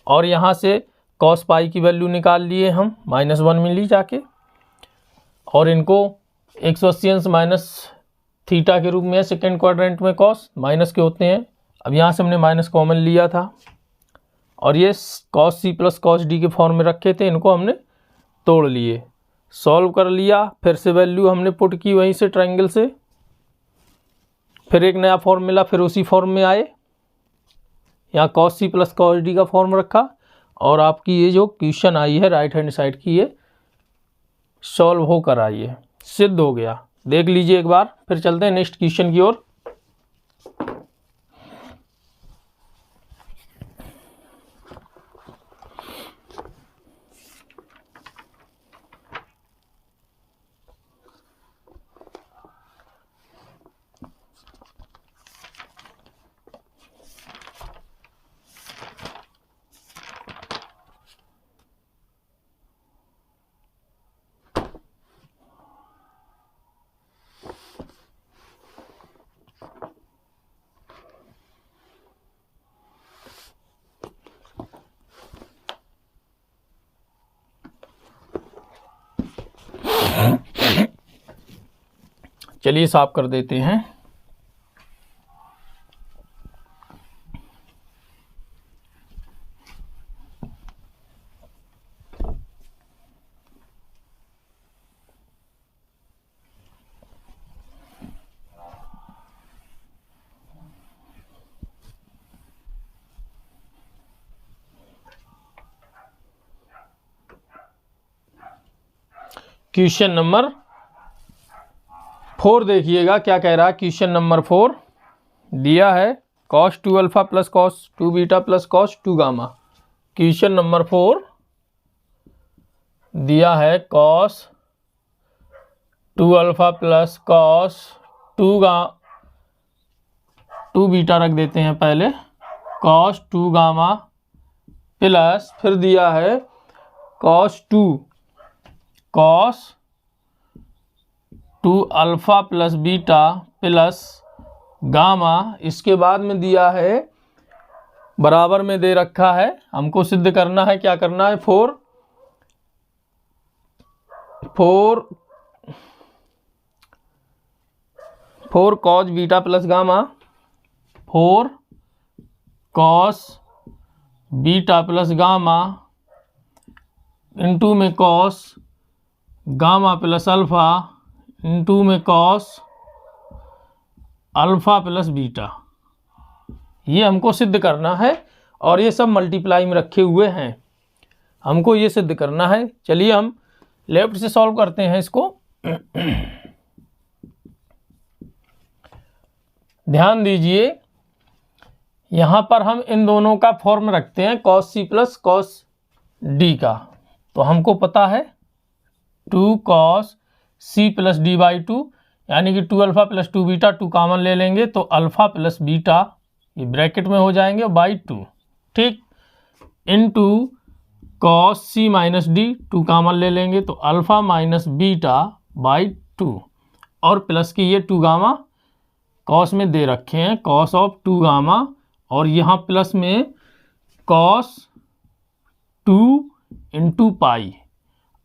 और यहाँ से कॉस पाई की वैल्यू निकाल लिए हम -1 मिली जाके, और इनको 180 माइनस थीटा के रूप में है, सेकेंड क्वाड्रेंट में कॉस माइनस के होते हैं, अब यहाँ से हमने माइनस कॉमन लिया था, और ये cos C plus cos D के फॉर्म में रखे थे, इनको हमने तोड़ लिए, सॉल्व कर लिया, फिर से वैल्यू हमने पुट की वहीं से ट्रायंगल से, फिर एक नया फॉर्म मिला, फिर उसी फॉर्म में आए, यहाँ cos C plus cos D का फॉर्म रखा, और आपकी ये जो क्वेश्चन आई है राइट हैंड साइड की, ये सॉल्व होकर आई है, सिद्ध हो गया। देख लीजिए एक बार, फिर चलते हैं नेक्स्ट क्वेश्चन की ओर। चलिए साफ कर देते हैं। क्वेश्चन नंबर 4 देखिएगा क्या कह रहा है। क्वेश्चन नंबर 4, दिया है cos 2 alpha plus cos 2 beta plus cos 2 gamma. Question number 4 दिया है cos 2 alpha plus cos 2 beta रख देते हैं पहले, cos 2 गामा प्लस फिर दिया है cos 2 alpha plus beta plus gamma. इसके बाद में दिया है बराबर में दे रखा है, हमको सिद्ध करना है, क्या करना है, 4 cos beta plus gamma, 4 cos beta plus gamma into में cos gamma plus alpha into में cos अल्फा प्लस बीटा। ये हमको सिद्ध करना है और ये सब मल्टीप्लाई में रखे हुए हैं, हमको ये सिद्ध करना है। चलिए हम लेफ्ट से सॉल्व करते हैं इसको। ध्यान दीजिए, यहाँ पर हम इन दोनों का फॉर्म रखते हैं cos c plus cos d का। तो हमको पता है 2 cos c plus d by 2, यानी कि 2 अल्फा प्लस 2 बीटा, 2 कॉमन ले लेंगे तो अल्फा प्लस बीटा ये ब्रैकेट में हो जाएंगे बाई 2, ठीक, into cos c minus d, 2 common ले लेंगे तो अल्फा माइनस बीटा बाई 2, और प्लस की ये 2 गामा cos में दे रखे हैं, cos ऑफ 2 गामा, और यहाँ प्लस में cos 2 into pi,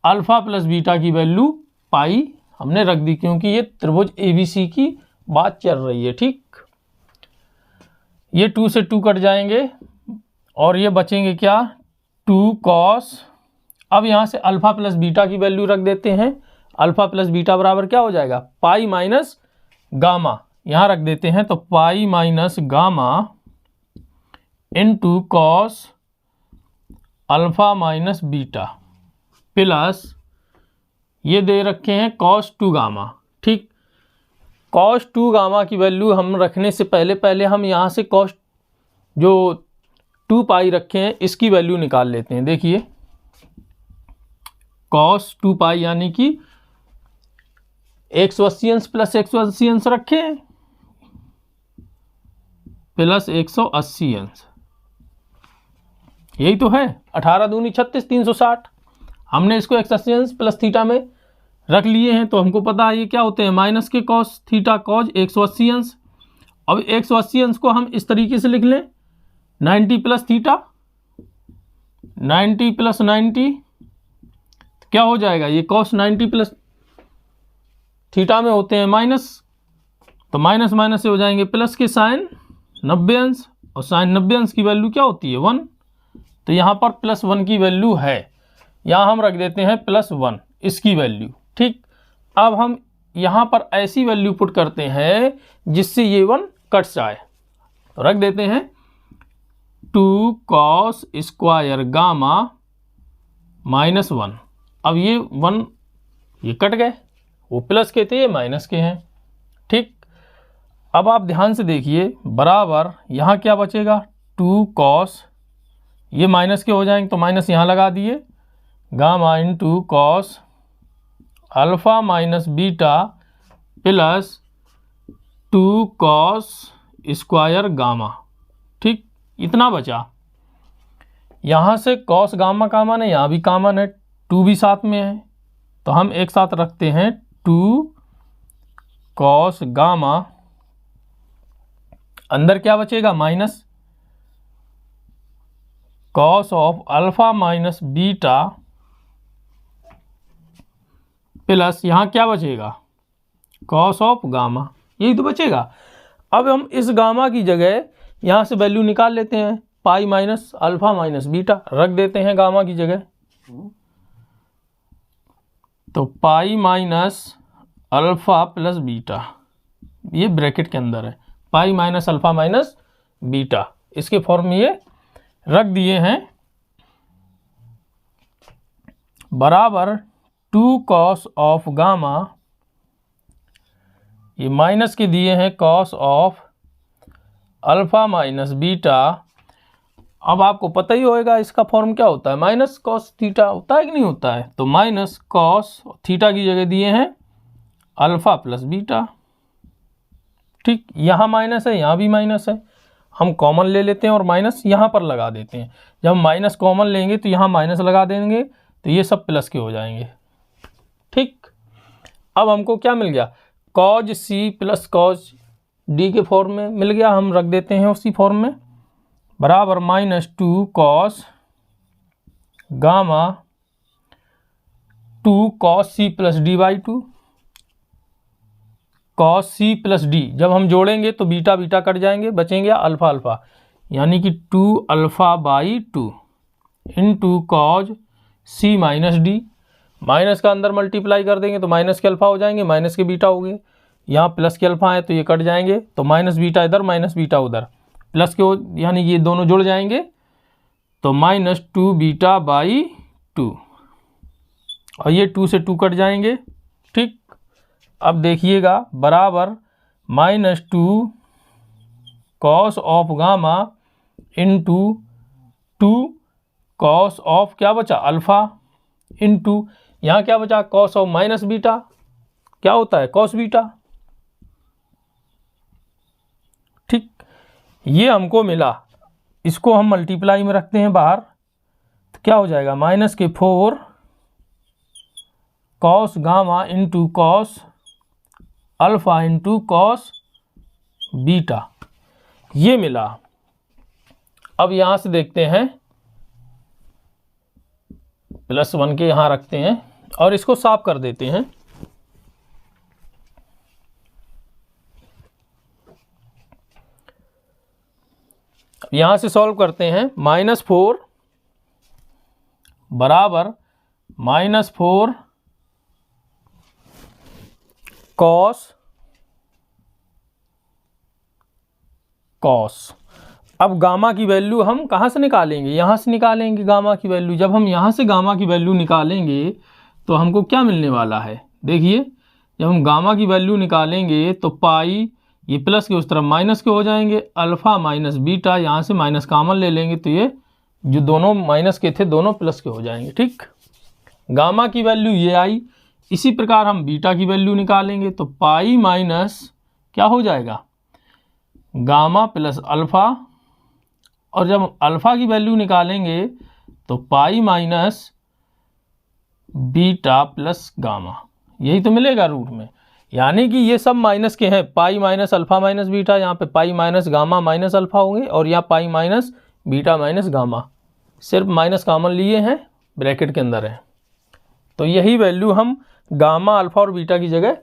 alpha plus beta की वैल्यू पाई हमने रख दी, क्योंकि ये त्रिभुज ABC की बात चल रही है, ठीक। ये 2 से 2 कट जाएंगे और ये बचेंगे क्या, 2 cos, अब यहाँ से अल्फा प्लस बीटा की वैल्यू रख देते हैं, अल्फा प्लस बीटा बराबर क्या हो जाएगा, पाई माइनस गामा, यहाँ रख देते हैं तो pi minus gamma into cos alpha minus beta plus ये दे रखे हैं cos 2 गामा, ठीक। cos 2 गामा की वैल्यू हम रखने से पहले हम यहाँ से cos जो 2 पाई रखे हैं इसकी वैल्यू निकाल लेते हैं। देखिए cos 2 पाई यानी कि 180 अंश प्लस 180 अंश रखे हैं प्लस 180 अंश, यही तो है, 18 दूनी 36, 360। हमने इसको 180 अंश प्लस थीटा में रख लिए हैं, तो हमको पता है ये क्या होते हैं, माइनस के cos थीटा cos 180 अंश। अब 180 अंश को हम इस तरीके से लिख लें 90 प्लस थीटा, 90 प्लस 90 क्या हो जाएगा, ये cos 90 प्लस थीटा में होते हैं माइनस, तो माइनस माइनस से हो जाएंगे प्लस के साइन 90 अंश, और साइन 90 अंश की वैल्यू क्या होती है 1, तो यहाँ पर प्लस 1 की वैल्यू है, यहाँ हम रख देते हैं प्लस 1 इसकी वैल्यू, ठीक। अब हम यहाँ पर ऐसी वैल्यू पुट करते हैं जिससे ये 1 कट जाए, तो रख देते हैं 2 cos स्क्वायर गामा माइनस 1। अब ये 1 ये कट गए, वो प्लस के थे ये माइनस के हैं, ठीक। अब आप ध्यान से देखिए, बराबर यहाँ क्या बचेगा 2 cos, ये माइनस के हो जाएंगे तो माइनस यहाँ लगा दिए, gamma into cos alpha minus beta plus 2 cos square gamma, ठीक। इतना बचा, यहाँ से cos गामा कॉमन है, यहाँ भी कॉमन है, 2 भी साथ में है, तो हम एक साथ रखते हैं 2 cos गामा, अंदर क्या बचेगा minus cos of alpha minus beta plus यहाँ क्या बचेगा cos ऑफ गामा, यही तो बचेगा। अब हम इस गामा की जगह यहाँ से वैल्यू निकाल लेते हैं, pi minus alpha minus beta रख देते हैं गामा की जगह, तो pi minus alpha plus beta, ये ब्रैकेट के अंदर है, pi minus alpha minus beta, इसके फॉर्म में ये रख दिए हैं, बराबर 2 cos ऑफ गामा, ये माइनस के दिए हैं cos of alpha minus beta. अब आपको पता ही होएगा इसका फॉर्म क्या होता है, माइनस कॉस थीटा होता है कि नहीं होता है। तो माइनस कॉस थीटा की जगह दिए हैं अल्फ़ा प्लस बीटा। ठीक, यहाँ माइनस है, यहाँ भी माइनस है, हम कॉमन ले लेते हैं और माइनस यहाँ पर लगा देते हैं। जब हम माइनस कॉमन लेंगे तो यहाँ माइनस लगा देंगे तो ये सब प्लस के हो जाएंगे। ठीक, अब हमको क्या मिल गया, cos C plus cos D के फॉर्म में मिल गया, हम रख देते हैं उसी फॉर्म में, बराबर -2 cos gamma 2 cos C plus D by 2। Cos C plus D जब हम जोड़ेंगे तो बीटा बीटा कट जाएंगे, बचेंगे अल्फ़ा अल्फ़ा, यानी कि 2 alpha by 2 into cos C minus D. Minus का अंदर मल्टीप्लाई कर देंगे तो माइनस के अल्फ़ा हो जाएंगे, माइनस के बीटा हो गए, यहाँ प्लस के अल्फ़ा है तो ये कट जाएंगे, तो माइनस बीटा इधर माइनस बीटा उधर, प्लस के यानी ये दोनों जुड़ जाएंगे, तो -2 बीटा बाई 2, और ये 2 से 2 कट जाएंगे। ठीक, अब देखिएगा बराबर -2 cos of gamma into 2 cos of क्या बचा अल्फ़ा इंटू यहाँ क्या बचा कॉस ऑफ माइनस बीटा, क्या होता है कॉस बीटा। ठीक, ये हमको मिला, इसको हम मल्टीप्लाई में रखते हैं बाहर, तो क्या हो जाएगा -4 cos gamma into cos alpha into cos beta, ये मिला। अब यहाँ से देखते हैं +1 के यहाँ रखते हैं और इसको साफ कर देते हैं। यहाँ से सॉल्व करते हैं, -4 बराबर -4 कॉस। अब गामा की वैल्यू हम कहाँ से निकालेंगे, यहाँ से निकालेंगे गामा की वैल्यू। जब हम यहाँ से गामा की वैल्यू निकालेंगे तो हमको क्या मिलने वाला है, देखिए जब हम गामा की वैल्यू निकालेंगे तो पाई ये प्लस के उस तरफ माइनस के हो जाएंगे, अल्फ़ा माइनस बीटा, यहाँ से माइनस कॉमन ले लेंगे तो ये जो दोनों माइनस के थे दोनों प्लस के हो जाएंगे। ठीक, गामा की वैल्यू ये आई। इसी प्रकार हम बीटा की वैल्यू निकालेंगे तो पाई माइनस क्या हो जाएगा गामा प्लस अल्फ़ा, और जब अल्फ़ा की वैल्यू निकालेंगे तो pi minus beta plus gamma, यही तो मिलेगा रूट में। यानी कि ये सब माइनस के हैं, pi minus alpha minus beta, यहाँ पे पाई माइनस गामा माइनस अल्फ़ा होंगे, और यहाँ pi minus beta minus gamma, सिर्फ माइनस कॉमन लिए हैं, ब्रैकेट के अंदर है, तो यही वैल्यू हम गामा अल्फ़ा और बीटा की जगह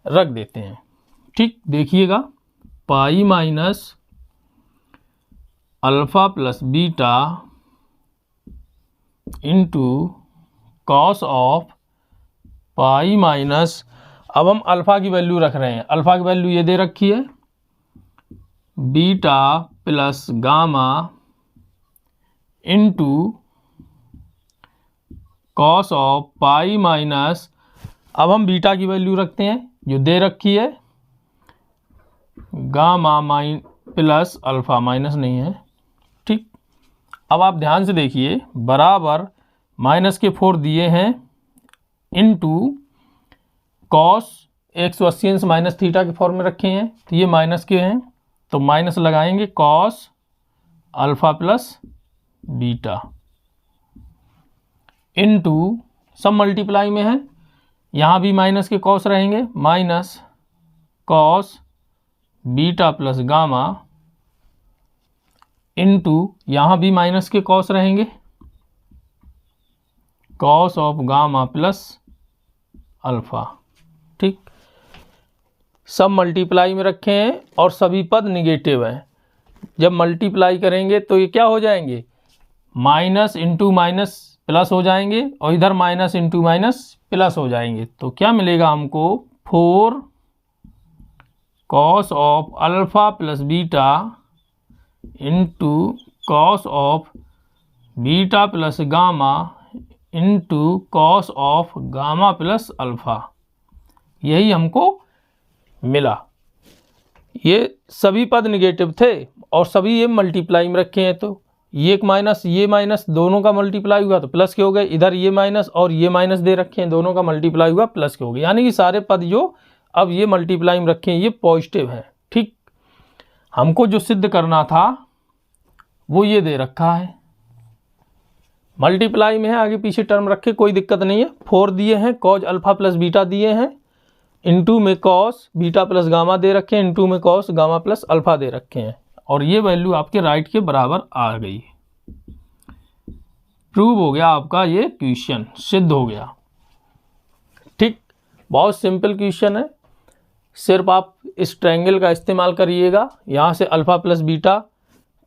रख देते हैं। ठीक, देखिएगा pi minus alpha plus beta into cos of pi minus, अब हम अल्फ़ा की वैल्यू रख रहे हैं, अल्फ़ा की वैल्यू ये दे रखी है beta plus gamma into cos of pi minus, अब हम बीटा की वैल्यू रखते हैं जो दे रखी है गामा प्लस अल्फ़ा माइनस नहीं है। ठीक, अब आप ध्यान से देखिए, बराबर -4 दिए हैं इंटू कॉस 180 से माइनस थीटा के फॉर्म में रखे हैं, तो ये माइनस के हैं तो माइनस लगाएंगे cos alpha plus beta into सब मल्टीप्लाई में है, यहाँ भी माइनस के कॉस रहेंगे, minus cos beta plus gamma into यहाँ भी माइनस के कॉस रहेंगे, cos of gamma plus alpha. ठीक, सब मल्टीप्लाई में रखे हैं और सभी पद निगेटिव हैं। जब मल्टीप्लाई करेंगे तो ये क्या हो जाएंगे, माइनस इंटू माइनस प्लस हो जाएंगे, और इधर माइनस इंटू माइनस प्लस हो जाएंगे, तो क्या मिलेगा हमको 4 cos of alpha plus beta into cos of beta plus gamma into cos of gamma plus alpha, यही हमको मिला। ये सभी पद निगेटिव थे और सभी ये मल्टीप्लाई में रखे हैं, तो ये माइनस दोनों का मल्टीप्लाई हुआ तो प्लस के हो गए, इधर ये माइनस और ये माइनस दे रखे हैं, दोनों का मल्टीप्लाई हुआ प्लस के हो गए, यानी कि सारे पद जो अब ये मल्टीप्लाई में रखे हैं ये पॉजिटिव हैं। ठीक, हमको जो सिद्ध करना था वो ये दे रखा है, मल्टीप्लाई में है, आगे पीछे टर्म रखे कोई दिक्कत नहीं है। 4 दिए हैं, कॉज अल्फा प्लस बीटा दिए हैं, इनटू में कॉस बीटा प्लस गामा दे रखे हैं, इनटू में कॉस गामा प्लस अल्फा दे रखे हैं, और ये वैल्यू आपके राइट के बराबर आ गई। प्रूव हो गया आपका ये क्वेश्चन, सिद्ध हो गया। ठीक, बहुत सिंपल क्वेश्चन है, सिर्फ आप इस ट्रायंगल का इस्तेमाल करिएगा। यहाँ से alpha plus beta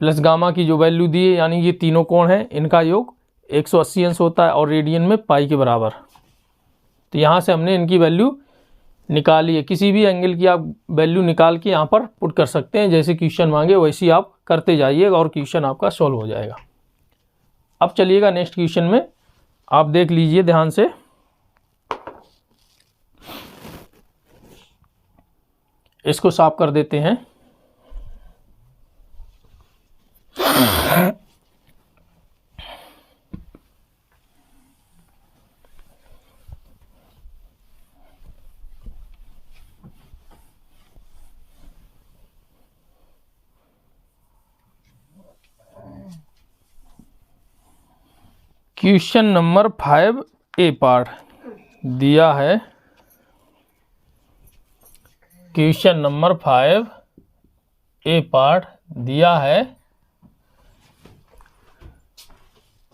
plus gamma की जो वैल्यू दी है, यानी ये तीनों कोण हैं, इनका योग 180 अंश होता है और रेडियन में पाई के बराबर। तो यहाँ से हमने इनकी वैल्यू निकाली है। किसी भी एंगल की आप वैल्यू निकाल के यहाँ पर पुट कर सकते हैं, जैसे क्वेश्चन मांगे वैसे ही आप करते जाइएगा और क्वेश्चन आपका सॉल्व हो जाएगा। अब चलिएगा नेक्स्ट क्वेश्चन में, आप देख लीजिए ध्यान से। इसको साफ कर देते हैं। क्वेश्चन नंबर 5 ए पार्ट दिया है। क्वेश्चन नंबर 5 ए पार्ट दिया है,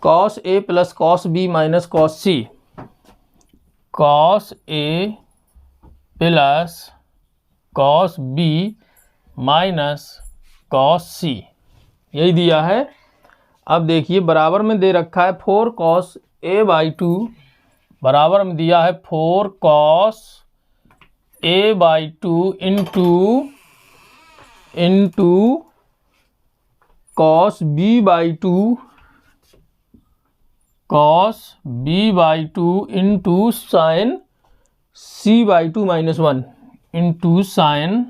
cos A plus cos B minus cos C, cos A plus cos B minus cos C, यही दिया है। अब देखिए बराबर में दे रखा है 4 कॉस ए बाई 2, बराबर में दिया है 4 cos A by 2 into cos B by 2, cos B by 2 into sine C by 2 minus 1, into sine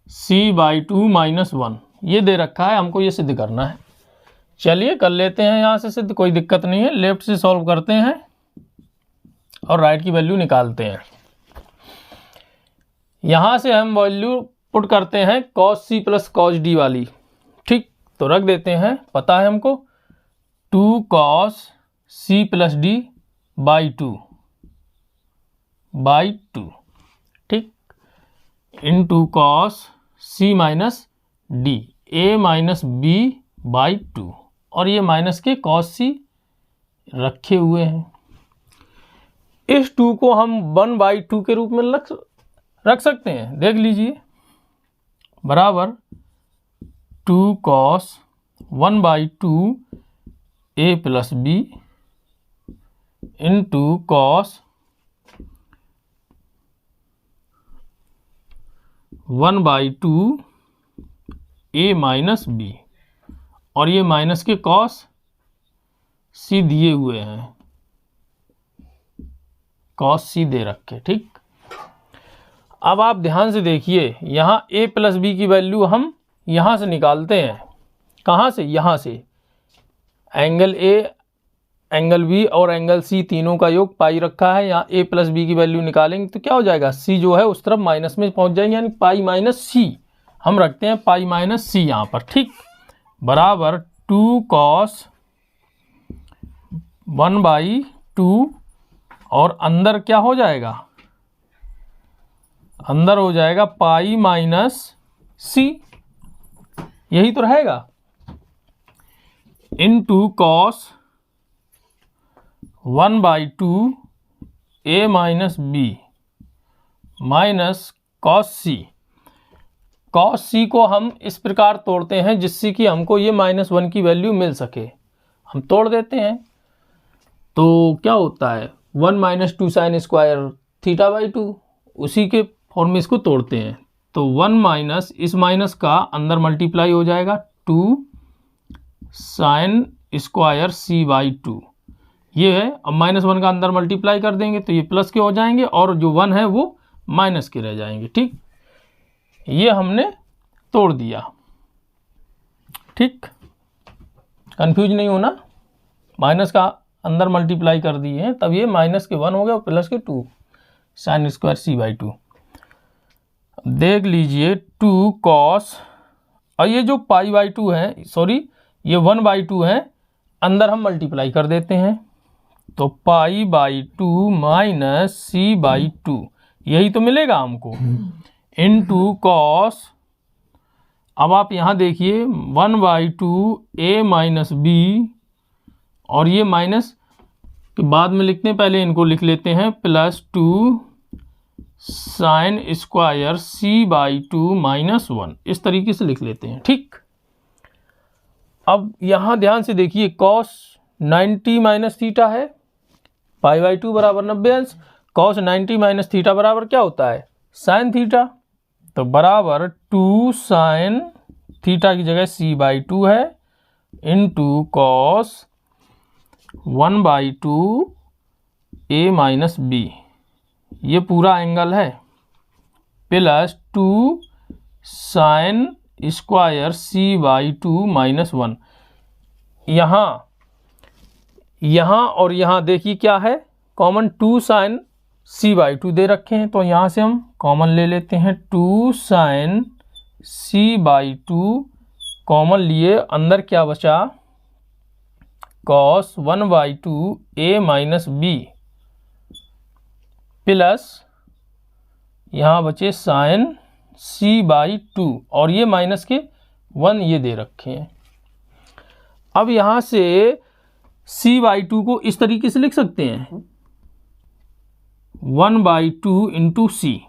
C by 2 minus 1, ये दे रखा है, हमको ये सिद्ध करना है। चलिए कर लेते हैं यहाँ से सिद्ध, कोई दिक्कत नहीं है। लेफ्ट से सॉल्व करते हैं और राइट की वैल्यू निकालते हैं। यहाँ से हम वैल्यू पुट करते हैं cos C plus cos D वाली। ठीक, तो रख देते हैं, पता है हमको 2 cos C plus D by 2 ठीक, into cos C minus D A minus B by 2, और ये माइनस के कॉस सी रखे हुए हैं। इस 2 को हम 1/2 के रूप में रख सकते हैं, देख लीजिए, बराबर 2 कॉस 1/2 ए प्लस बी इंटू कॉस 1/2 ए माइनस बी, और ये माइनस के कॉस सी दिए हुए हैं, कॉस सी दे रखे। ठीक, अब आप ध्यान से देखिए, यहाँ a प्लस बी की वैल्यू हम यहाँ से निकालते हैं। कहाँ से? यहाँ से। एंगल a, एंगल b और एंगल c तीनों का योग पाई रखा है। यहाँ a प्लस बी की वैल्यू निकालेंगे तो क्या हो जाएगा, c जो है उस तरफ माइनस में पहुँच जाएंगे, यानी पाई माइनस c, हम रखते हैं पाई माइनस c यहाँ पर। ठीक, बराबर 2 कॉस 1/2, और अंदर क्या हो जाएगा, अंदर हो जाएगा पाई माइनस सी, यही तो रहेगा, इंटू कॉस 1/2 ए minus B minus cos C. Cos सी को हम इस प्रकार तोड़ते हैं जिससे कि हमको ये -1 की वैल्यू मिल सके। हम तोड़ देते हैं तो क्या होता है, 1 - 2 साइन स्क्वायर θ/2, उसी के फॉर्म में इसको तोड़ते हैं। तो 1 माइनस, इस माइनस का अंदर मल्टीप्लाई हो जाएगा 2 साइन स्क्वायर c/2, ये है। अब -1 का अंदर मल्टीप्लाई कर देंगे तो ये प्लस के हो जाएंगे और जो 1 है वो माइनस के रह जाएंगे। ठीक, ये हमने तोड़ दिया। ठीक, कंफ्यूज नहीं होना, माइनस का अंदर मल्टीप्लाई कर दिए हैं, तब ये माइनस के 1 हो गया और प्लस के 2 साइन स्क्वायर c/2। देख लीजिए 2 कॉस, और ये जो π/2 है, सॉरी ये 1/2 है, अंदर हम मल्टीप्लाई कर देते हैं, तो π/2 माइनस c/2 यही तो मिलेगा हमको, इनटू कॉस। अब आप यहाँ देखिए 1/2 a माइनस b, और ये माइनस के बाद में लिखते हैं, पहले इनको लिख लेते हैं, +2 साइन स्क्वायर c/2 माइनस 1, इस तरीके से लिख लेते हैं। ठीक, अब यहाँ ध्यान से देखिए कॉस 90 माइनस थीटा है, π/2 बराबर 90 अंश, कॉस 90 माइनस थीटा बराबर क्या होता है, साइन थीटा, तो बराबर 2 साइन थीटा की जगह c/2 है, into cos 1/2 a minus b, ये पूरा एंगल है, plus 2 sine square c/2 minus 1। यहाँ और यहाँ देखिए क्या है कॉमन, 2 साइन c/2 दे रखे हैं, तो यहाँ से हम कॉमन ले लेते हैं, 2 साइन c/2 कॉमन लिए, अंदर क्या बचा, cos 1/2 a minus b, plus यहाँ बचे साइन c/2, और ये माइनस के 1 ये दे रखे हैं। अब यहाँ से c/2 को इस तरीके से लिख सकते हैं, 1/2 इंटू c,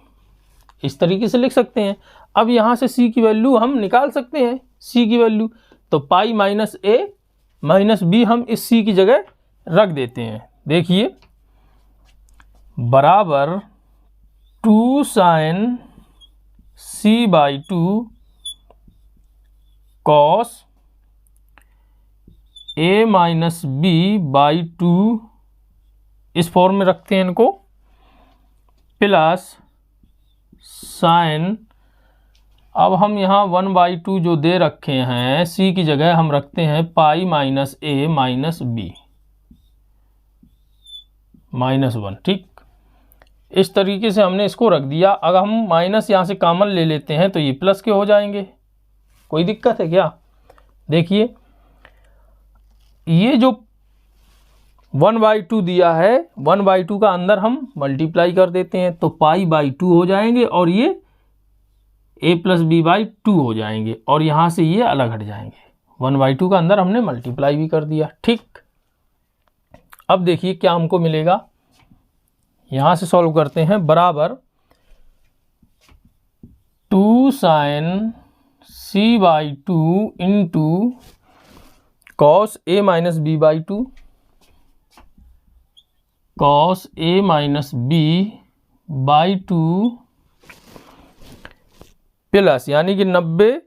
इस तरीके से लिख सकते हैं। अब यहाँ से c की वैल्यू हम निकाल सकते हैं, c की वैल्यू, तो pi minus a minus b हम इस c की जगह रख देते हैं। देखिए बराबर 2 sine c/2 cos a minus b/2, इस फॉर्म में रखते हैं इनको, प्लस साइन, अब हम यहाँ 1/2 जो दे रखे हैं c की जगह हम रखते हैं pi minus a minus b minus 1। ठीक, इस तरीके से हमने इसको रख दिया। अगर हम माइनस यहाँ से कॉमन ले लेते हैं तो ये प्लस के हो जाएंगे, कोई दिक्कत है क्या। देखिए ये जो 1/2 दिया है, 1/2 का अंदर हम मल्टीप्लाई कर देते हैं, तो π/2 हो जाएंगे, और ये a प्लस b/2 हो जाएंगे, और यहाँ से ये अलग हट जाएंगे। 1/2 का अंदर हमने मल्टीप्लाई भी कर दिया। ठीक, अब देखिए क्या हमको मिलेगा, यहाँ से सॉल्व करते हैं, बराबर 2 sine c/2 into cos a minus b/2, cos a minus b/2, plus यानी कि 90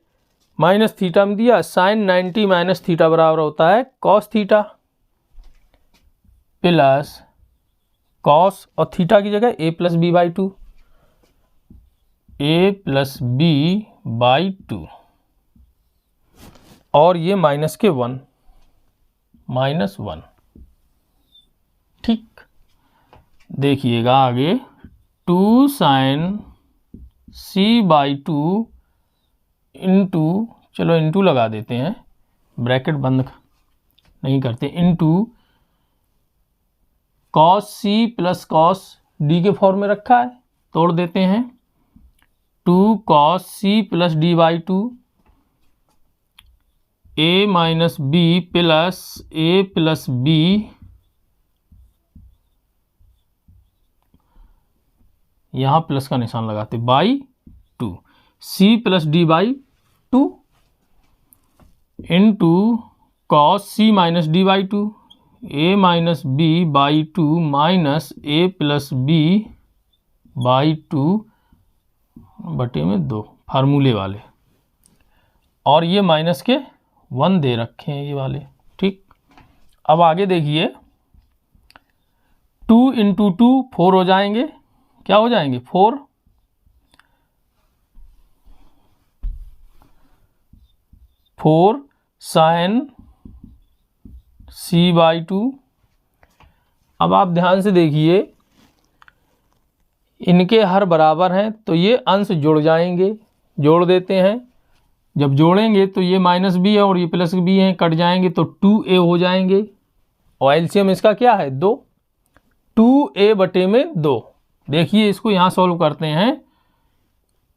माइनस थीटा में दिया, साइन 90 माइनस थीटा बराबर होता है कॉस थीटा, प्लस कॉस और थीटा की जगह a plus b/2, a plus b/2, और ये माइनस के 1 माइनस 1। ठीक, देखिएगा आगे 2 साइन c/2 इंटू, चलो इंटू लगा देते हैं, ब्रैकेट बंद नहीं करते, into cos c plus cos d के फॉर्म में रखा है, तोड़ देते हैं, 2 cos c plus d/2 a minus b plus a plus b, यहाँ प्लस का निशान लगाते, /2 c plus d/2 into cos c minus d/2 a minus b/2 minus a plus b/2 बटे में 2, फार्मूले वाले, और ये माइनस के 1 दे रखे हैं ये वाले। ठीक, अब आगे देखिए 2 इंटू 2 4 हो जाएंगे, क्या हो जाएंगे 4, 4 साइन c/2। अब आप ध्यान से देखिए, इनके हर बराबर हैं तो ये अंश जुड़ जाएंगे, जोड़ देते हैं। जब जोड़ेंगे तो ये -b है और ये +b है, कट जाएंगे तो 2a हो जाएंगे। और एलसीएम इसका क्या है? 2। 2a/2। देखिए इसको यहाँ सॉल्व करते हैं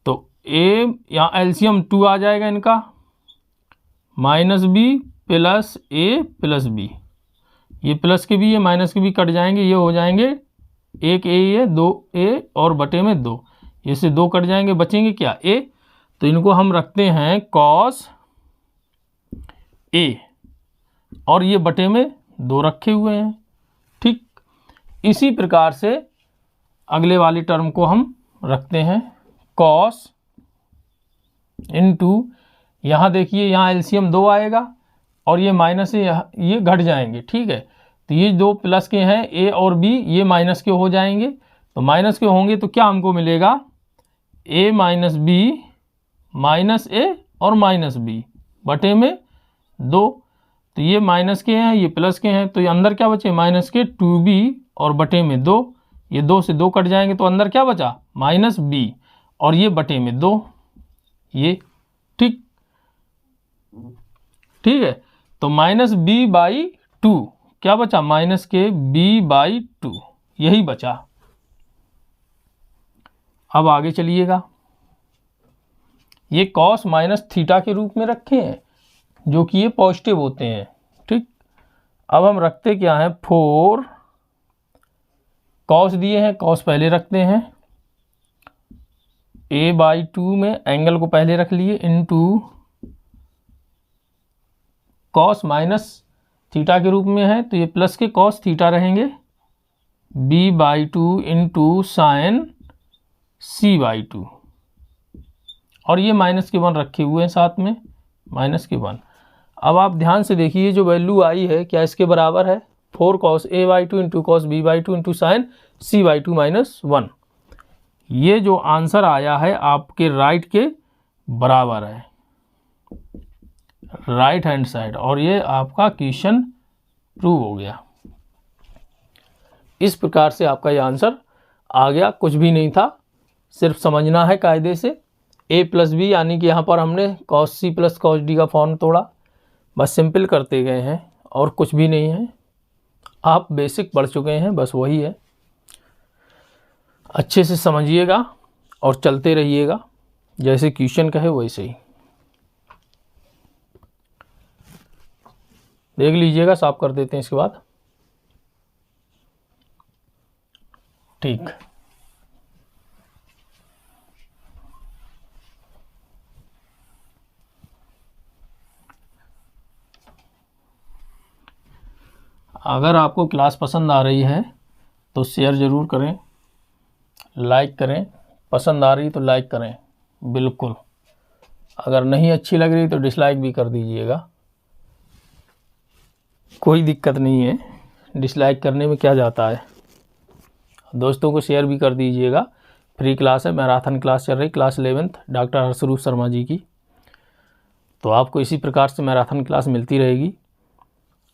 तो a यहाँ एलसीएम 2 आ जाएगा इनका, -b + a + b। ये प्लस के भी, ये माइनस के भी कट जाएंगे, ये हो जाएंगे 1a ये 2a और बटे में 2, इससे 2 कट जाएंगे, बचेंगे क्या? a। तो इनको हम रखते हैं cos a और ये बटे में 2 रखे हुए हैं। ठीक, इसी प्रकार से अगले वाली टर्म को हम रखते हैं cos इनटू, यहाँ देखिए यहाँ एलसीएम 2 आएगा और ये माइनस से ये घट जाएंगे। ठीक है, तो ये 2 प्लस के हैं a और b, ये माइनस के हो जाएंगे। तो माइनस के होंगे तो क्या हमको मिलेगा? a - b -a और -b बटे में 2। तो ये माइनस के हैं, ये प्लस के हैं, तो ये अंदर क्या बचे? माइनस के 2b और बटे में 2। ये 2 से 2 कट जाएंगे तो अंदर क्या बचा? -b और ये बटे में 2। ये ठीक है, तो -b/2 क्या बचा? माइनस के b/2, यही बचा। अब आगे चलिएगा, ये cos -θ के रूप में रखे हैं जो कि ये पॉजिटिव होते हैं। ठीक, अब हम रखते क्या हैं? 4 cos दिए हैं, cos पहले रखते हैं, a/2 में एंगल को पहले रख लिए, इनटू cos -θ के रूप में है तो ये प्लस के cos θ रहेंगे, b/2 इंटू साइन c/2 और ये -1 रखे हुए हैं साथ में, -1। अब आप ध्यान से देखिए, जो वैल्यू आई है क्या इसके बराबर है? 4 cos a/2 into cos b/2 into sine c/2 -1। ये जो आंसर आया है आपके राइट के बराबर है, राइट हैंड साइड, और ये आपका क्वेश्चन प्रूव हो गया। इस प्रकार से आपका ये आंसर आ गया, कुछ भी नहीं था, सिर्फ समझना है कायदे से। a + b यानी कि यहाँ पर हमने cos c + cos d का फॉर्म तोड़ा, बस सिंपल करते गए हैं और कुछ भी नहीं है। आप बेसिक पढ़ चुके हैं, बस वही है। अच्छे से समझिएगा और चलते रहिएगा, जैसे क्वेश्चन कहे वैसे ही देख लीजिएगा। साफ कर देते हैं इसके बाद। ठीक, अगर आपको क्लास पसंद आ रही है तो शेयर ज़रूर करें, लाइक करें, पसंद आ रही तो लाइक करें बिल्कुल, अगर नहीं अच्छी लग रही तो डिसलाइक भी कर दीजिएगा, कोई दिक्कत नहीं है, डिसलाइक करने में क्या जाता है। दोस्तों को शेयर भी कर दीजिएगा। फ्री क्लास है, मैराथन क्लास चल रही, class 11th doctor Harshroop Sharma ji की। तो आपको इसी प्रकार से मैराथन क्लास मिलती रहेगी,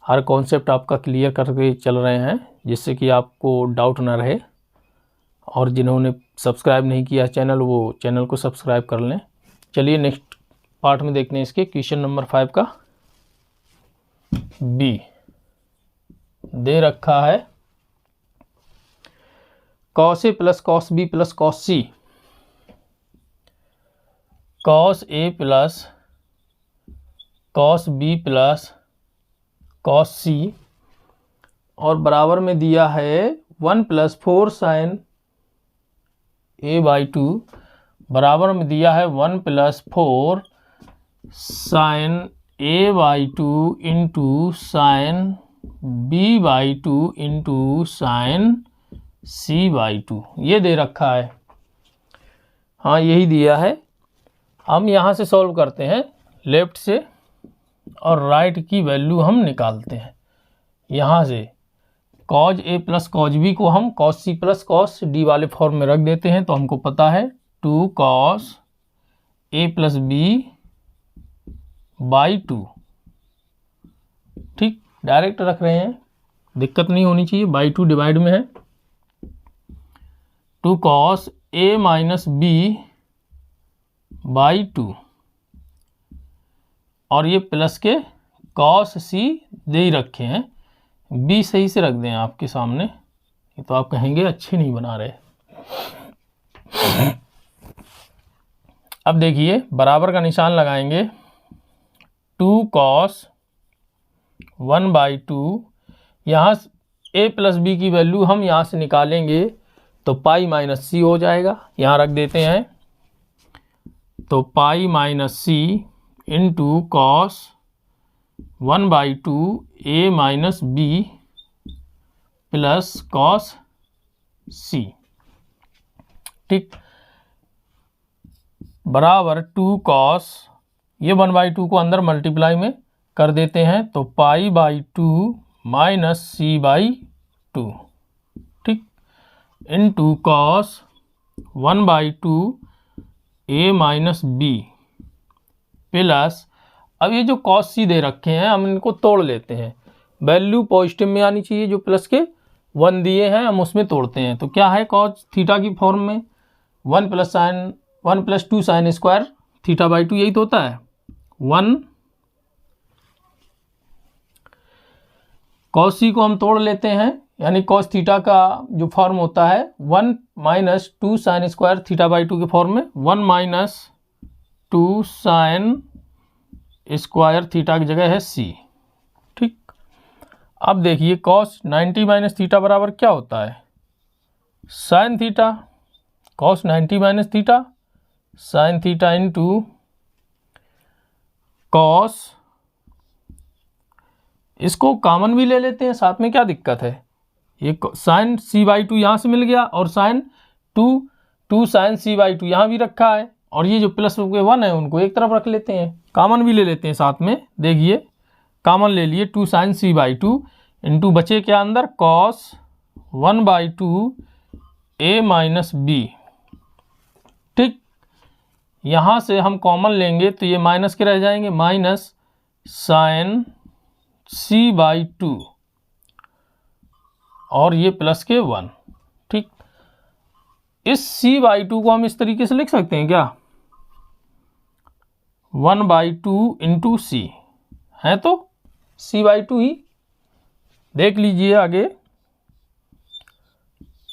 हर कॉन्सेप्ट आपका क्लियर करके चल रहे हैं, जिससे कि आपको डाउट ना रहे। और जिन्होंने सब्सक्राइब नहीं किया चैनल, वो चैनल को सब्सक्राइब कर लें। चलिए नेक्स्ट पार्ट में देखते हैं इसके क्वेश्चन नंबर 5 का। बी दे रखा है cos a + cos b + cos c, cos a + cos b + cos c, और बराबर में दिया है 1 + 4 sin a/2, बराबर में दिया है 1 + 4 sin a/2 into sine b/2 into sine c/2, ये दे रखा है। हाँ, यही दिया है। हम यहाँ से सॉल्व करते हैं लेफ्ट से और राइट की वैल्यू हम निकालते हैं। यहाँ से cos a + cos b को हम cos c + cos d वाले फॉर्म में रख देते हैं, तो हमको पता है 2 cos a + b by two, ठीक, डायरेक्ट रख रहे हैं, दिक्कत नहीं होनी चाहिए। बाई टू डिवाइड में है 2 cos a minus B by two, और ये प्लस के cos c दे ही रखे हैं, b सही से रख दें आपके सामने, ये तो आप कहेंगे अच्छे नहीं बना रहे। अब देखिए बराबर का निशान लगाएंगे, 2 cos 1 बाई टू, यहाँ a प्लस बी की वैल्यू हम यहाँ से निकालेंगे तो पाई माइनस सी हो जाएगा, यहाँ रख देते हैं, तो pi minus C into cos 1 by two A minus B plus cos C, ठीक, बराबर 2 कॉस, ये 1 बाई टू को अंदर मल्टीप्लाई में कर देते हैं, तो pi by two minus C by two, ठीक, into cos 1 by two A minus B plus, अब ये जो कॉस सी दे रखे हैं हम इनको तोड़ लेते हैं, वैल्यू पॉजिटिव में आनी चाहिए, जो प्लस के 1 दिए हैं हम उसमें तोड़ते हैं, तो क्या है कॉस थीटा की फॉर्म में 1 plus 2 sine square theta by two, यही तो होता है 1, कॉस सी को हम तोड़ लेते हैं, यानी कॉस थीटा का जो फॉर्म होता है 1 minus 2 sine square theta by two के फॉर्म में 1 माइनस 2 साइन स्क्वायर थीटा की जगह है सी, ठीक। अब देखिए कॉस 90 माइनस थीटा बराबर क्या होता है, sine theta, cos 90 minus theta sine theta into cos, इसको कॉमन भी ले लेते हैं साथ में, क्या दिक्कत है, ये साइन सी बाई टू यहाँ से मिल गया और sine two sine C by two यहाँ भी रखा है, और ये जो प्लस 1 है उनको एक तरफ रख लेते हैं, कॉमन भी ले लेते हैं साथ में, देखिए कॉमन ले लिए 2 sine C by two into बचे क्या अंदर cos 1 by two A minus B, ठीक, यहाँ से हम कॉमन लेंगे तो ये माइनस के रह जाएंगे, minus sine C by two और ये प्लस के 1, ठीक। इस सी बाई टू को हम इस तरीके से लिख सकते हैं क्या, 1 बाई टू इंटू सी है, तो सी बाई टू ही, देख लीजिए आगे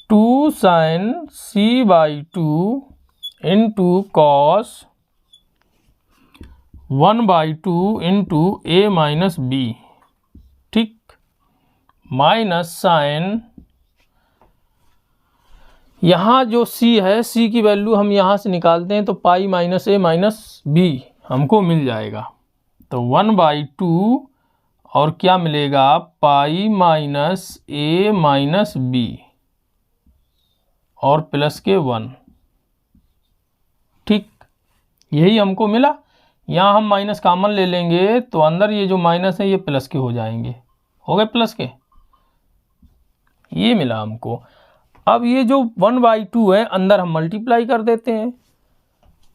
2 sine C by two into cos 1 by two into A minus B, ठीक, माइनस साइन, यहाँ जो c है c की वैल्यू हम यहाँ से निकालते हैं तो pi minus A minus B हमको मिल जाएगा, तो 1 बाई टू और क्या मिलेगा pi minus A minus B और प्लस के 1, ठीक, यही हमको मिला। यहाँ हम माइनस कॉमन ले लेंगे तो अंदर ये जो माइनस है ये प्लस के हो जाएंगे, हो गए प्लस के, ये मिला हमको। अब ये जो 1 बाई टू है अंदर हम मल्टीप्लाई कर देते हैं,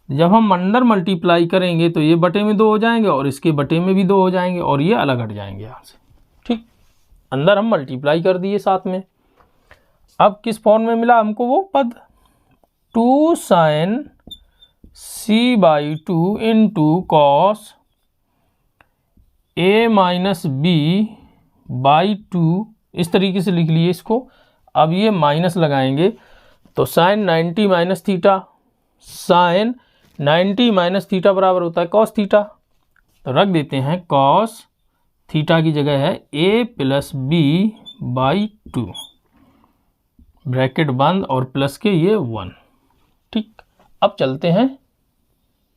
जब हम अंदर मल्टीप्लाई करेंगे तो ये बटे में 2 हो जाएंगे और इसके बटे में भी 2 हो जाएंगे और ये अलग हट जाएंगे यहाँ से, ठीक, अंदर हम मल्टीप्लाई कर दिए साथ में। अब किस फॉर्म में मिला हमको वो पद, 2 sine C by two into cos A minus B by two, इस तरीके से लिख लिए इसको। अब ये माइनस लगाएंगे तो sine 90 minus theta, sine 90 minus theta बराबर होता है कॉस थीटा, तो रख देते हैं कॉस थीटा की जगह है A plus B by two, bracket बंद और प्लस के ये 1, ठीक। अब चलते हैं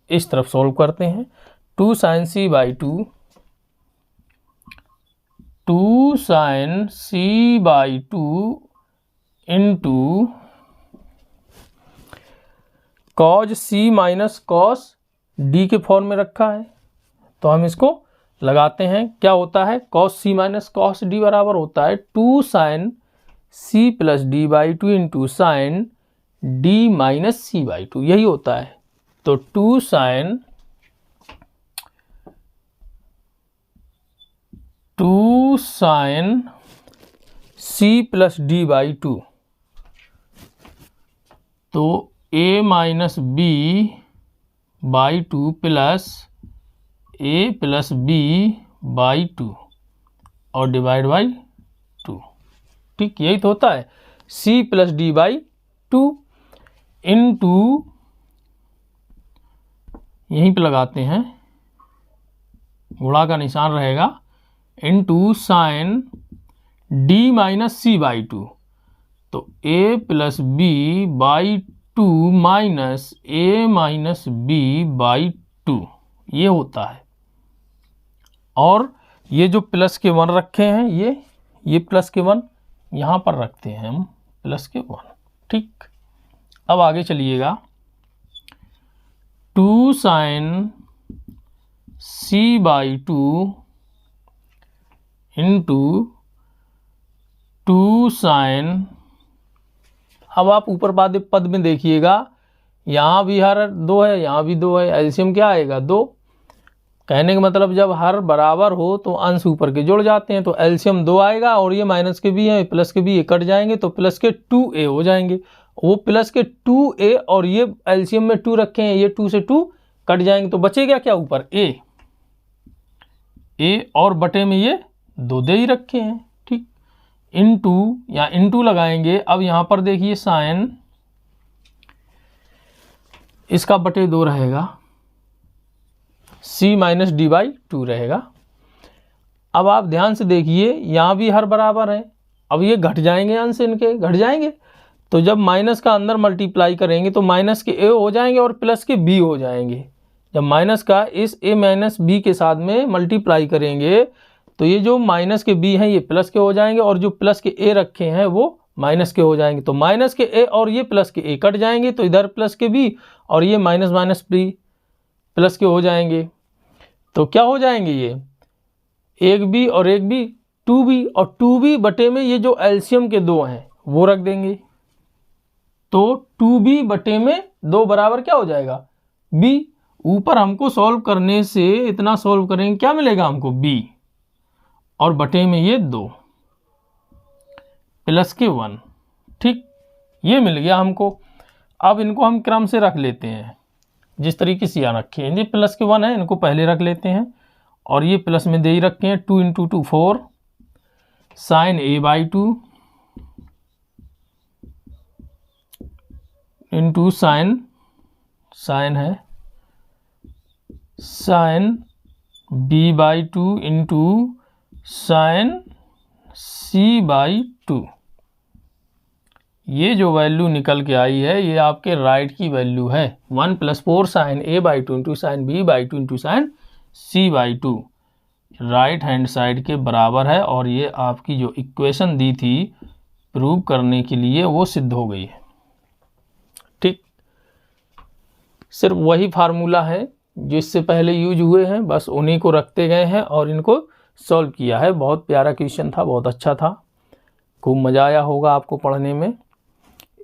इस तरफ सॉल्व करते हैं, 2 sine C by two, 2 sine C by two into cos C minus cos D के फॉर्म में रखा है, तो हम इसको लगाते हैं, क्या होता है cos C minus cos D बराबर होता है 2 sine C plus D by two into sine D minus C by two, यही होता है। तो 2 sine sine C plus D by two, तो A minus B by two plus A plus B by two और divide by two. ठीक, यही तो होता है C plus D by two into, यहीं पे लगाते हैं, गुणा का निशान रहेगा, into sine D minus C by two, तो A plus B by two minus A minus B by two, ये होता है। और ये जो प्लस के 1 रखे हैं, ये प्लस के 1 यहाँ पर रखते हैं हम, प्लस के 1। ठीक, अब आगे चलिएगा, 2 sine C by two into 2 sine, अब आप ऊपर पद में देखिएगा, यहाँ भी हर 2 है, यहाँ भी 2 है, एलसीएम क्या आएगा 2। कहने का मतलब जब हर बराबर हो तो अंश ऊपर के जुड़ जाते हैं, तो एलसीएम 2 आएगा, और ये माइनस के भी हैं, प्लस के भी ये कट जाएंगे, तो प्लस के 2a हो जाएंगे। वो प्लस के 2a और ये एलसीएम में 2 रखे हैं, ये 2 से 2 कट जाएंगे, तो बचेगा क्या ऊपर a और बटे में ये 2 दे ही रखे हैं। ठीक, इंटू, या इंटू लगाएंगे। अब यहाँ पर देखिए साइन इसका बटे 2 रहेगा, c minus D by to रहेगा। अब आप ध्यान से देखिए, यहाँ भी हर बराबर है, अब ये घट जाएंगे, अंश इनके घट जाएंगे, तो जब माइनस का अंदर मल्टीप्लाई करेंगे तो माइनस के a हो जाएंगे और प्लस के b हो जाएंगे। जब माइनस का इस a माइनस b के साथ में मल्टीप्लाई करेंगे तो ये जो माइनस के b हैं ये प्लस के हो जाएंगे, और जो प्लस के a रखे हैं वो माइनस के हो जाएंगे। तो माइनस के a और ये प्लस के a कट जाएंगे, तो इधर प्लस के b और ये माइनस माइनस b प्लस के हो जाएंगे। तो क्या हो जाएंगे ये, एक b और एक b 2b, और 2b बटे में ये जो एलसीएम के 2 हैं वो रख देंगे, तो 2b बटे में 2 बराबर क्या हो जाएगा b। ऊपर हमको सॉल्व करने से इतना सॉल्व करेंगे, क्या मिलेगा हमको b, और बटे में ये 2 प्लस के 1। ठीक, ये मिल गया हमको। अब इनको हम क्रम से रख लेते हैं, जिस तरीके से यहाँ रखे हैं, ये प्लस के 1 है, इनको पहले रख लेते हैं, और ये प्लस में दे ही रखे हैं, 2 into 2 4 sine a by two into sine है sine b by two into sine c by two. ये जो वैल्यू निकल के आई है ये आपके राइट की वैल्यू है, 1 + 4 sine a by two into sine b by two into sine c by two right hand side के बराबर है। और ये आपकी जो इक्वेशन दी थी प्रूव करने के लिए वो सिद्ध हो गई है। ठीक, सिर्फ वही फार्मूला है जो इससे पहले यूज हुए हैं, बस उन्हीं को रखते गए हैं और इनको सॉल्व किया है। बहुत प्यारा क्वेश्चन था, बहुत अच्छा था, खूब मज़ा आया होगा आपको पढ़ने में।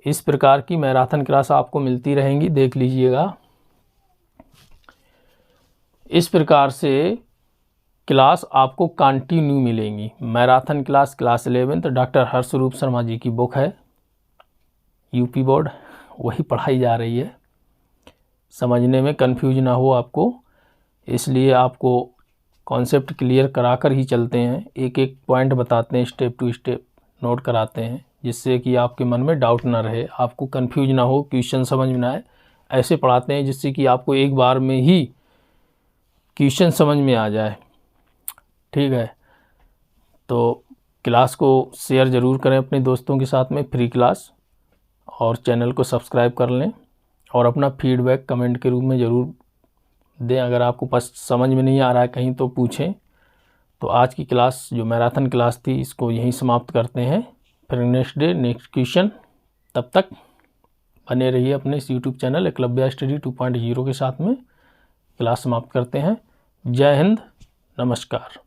इस प्रकार की मैराथन क्लास आपको मिलती रहेंगी, देख लीजिएगा। इस प्रकार से क्लास आपको कंटिन्यू मिलेंगी। Marathon class 11th doctor Harshroop Sharma ji की बुक है, यूपी बोर्ड, वही पढ़ाई जा रही है। समझने में कंफ्यूज ना हो आपको, इसलिए आपको कॉन्सेप्ट क्लियर कराकर ही चलते हैं, एक एक पॉइंट बताते हैं, स्टेप टू स्टेप नोट कराते हैं, जिससे कि आपके मन में डाउट ना रहे, आपको कंफ्यूज ना हो, क्वेश्चन समझ में ना आए। ऐसे पढ़ाते हैं जिससे कि आपको एक बार में ही क्वेश्चन समझ में आ जाए। ठीक है, तो क्लास को शेयर ज़रूर करें अपने दोस्तों के साथ में, फ्री क्लास, और चैनल को सब्सक्राइब कर लें, और अपना फीडबैक कमेंट के रूप में ज़रूर दें। अगर आपको पास समझ में नहीं आ रहा है कहीं तो पूछें। तो आज की क्लास जो मैराथन क्लास थी इसको यहीं समाप्त करते हैं, फिर नेक्स्ट डे नेक्स्ट क्वेश्चन। तब तक बने रहिए अपने इस यूट्यूब चैनल एकलव्य स्टडी 2.0 के साथ में। क्लास समाप्त करते हैं। जय हिंद, नमस्कार।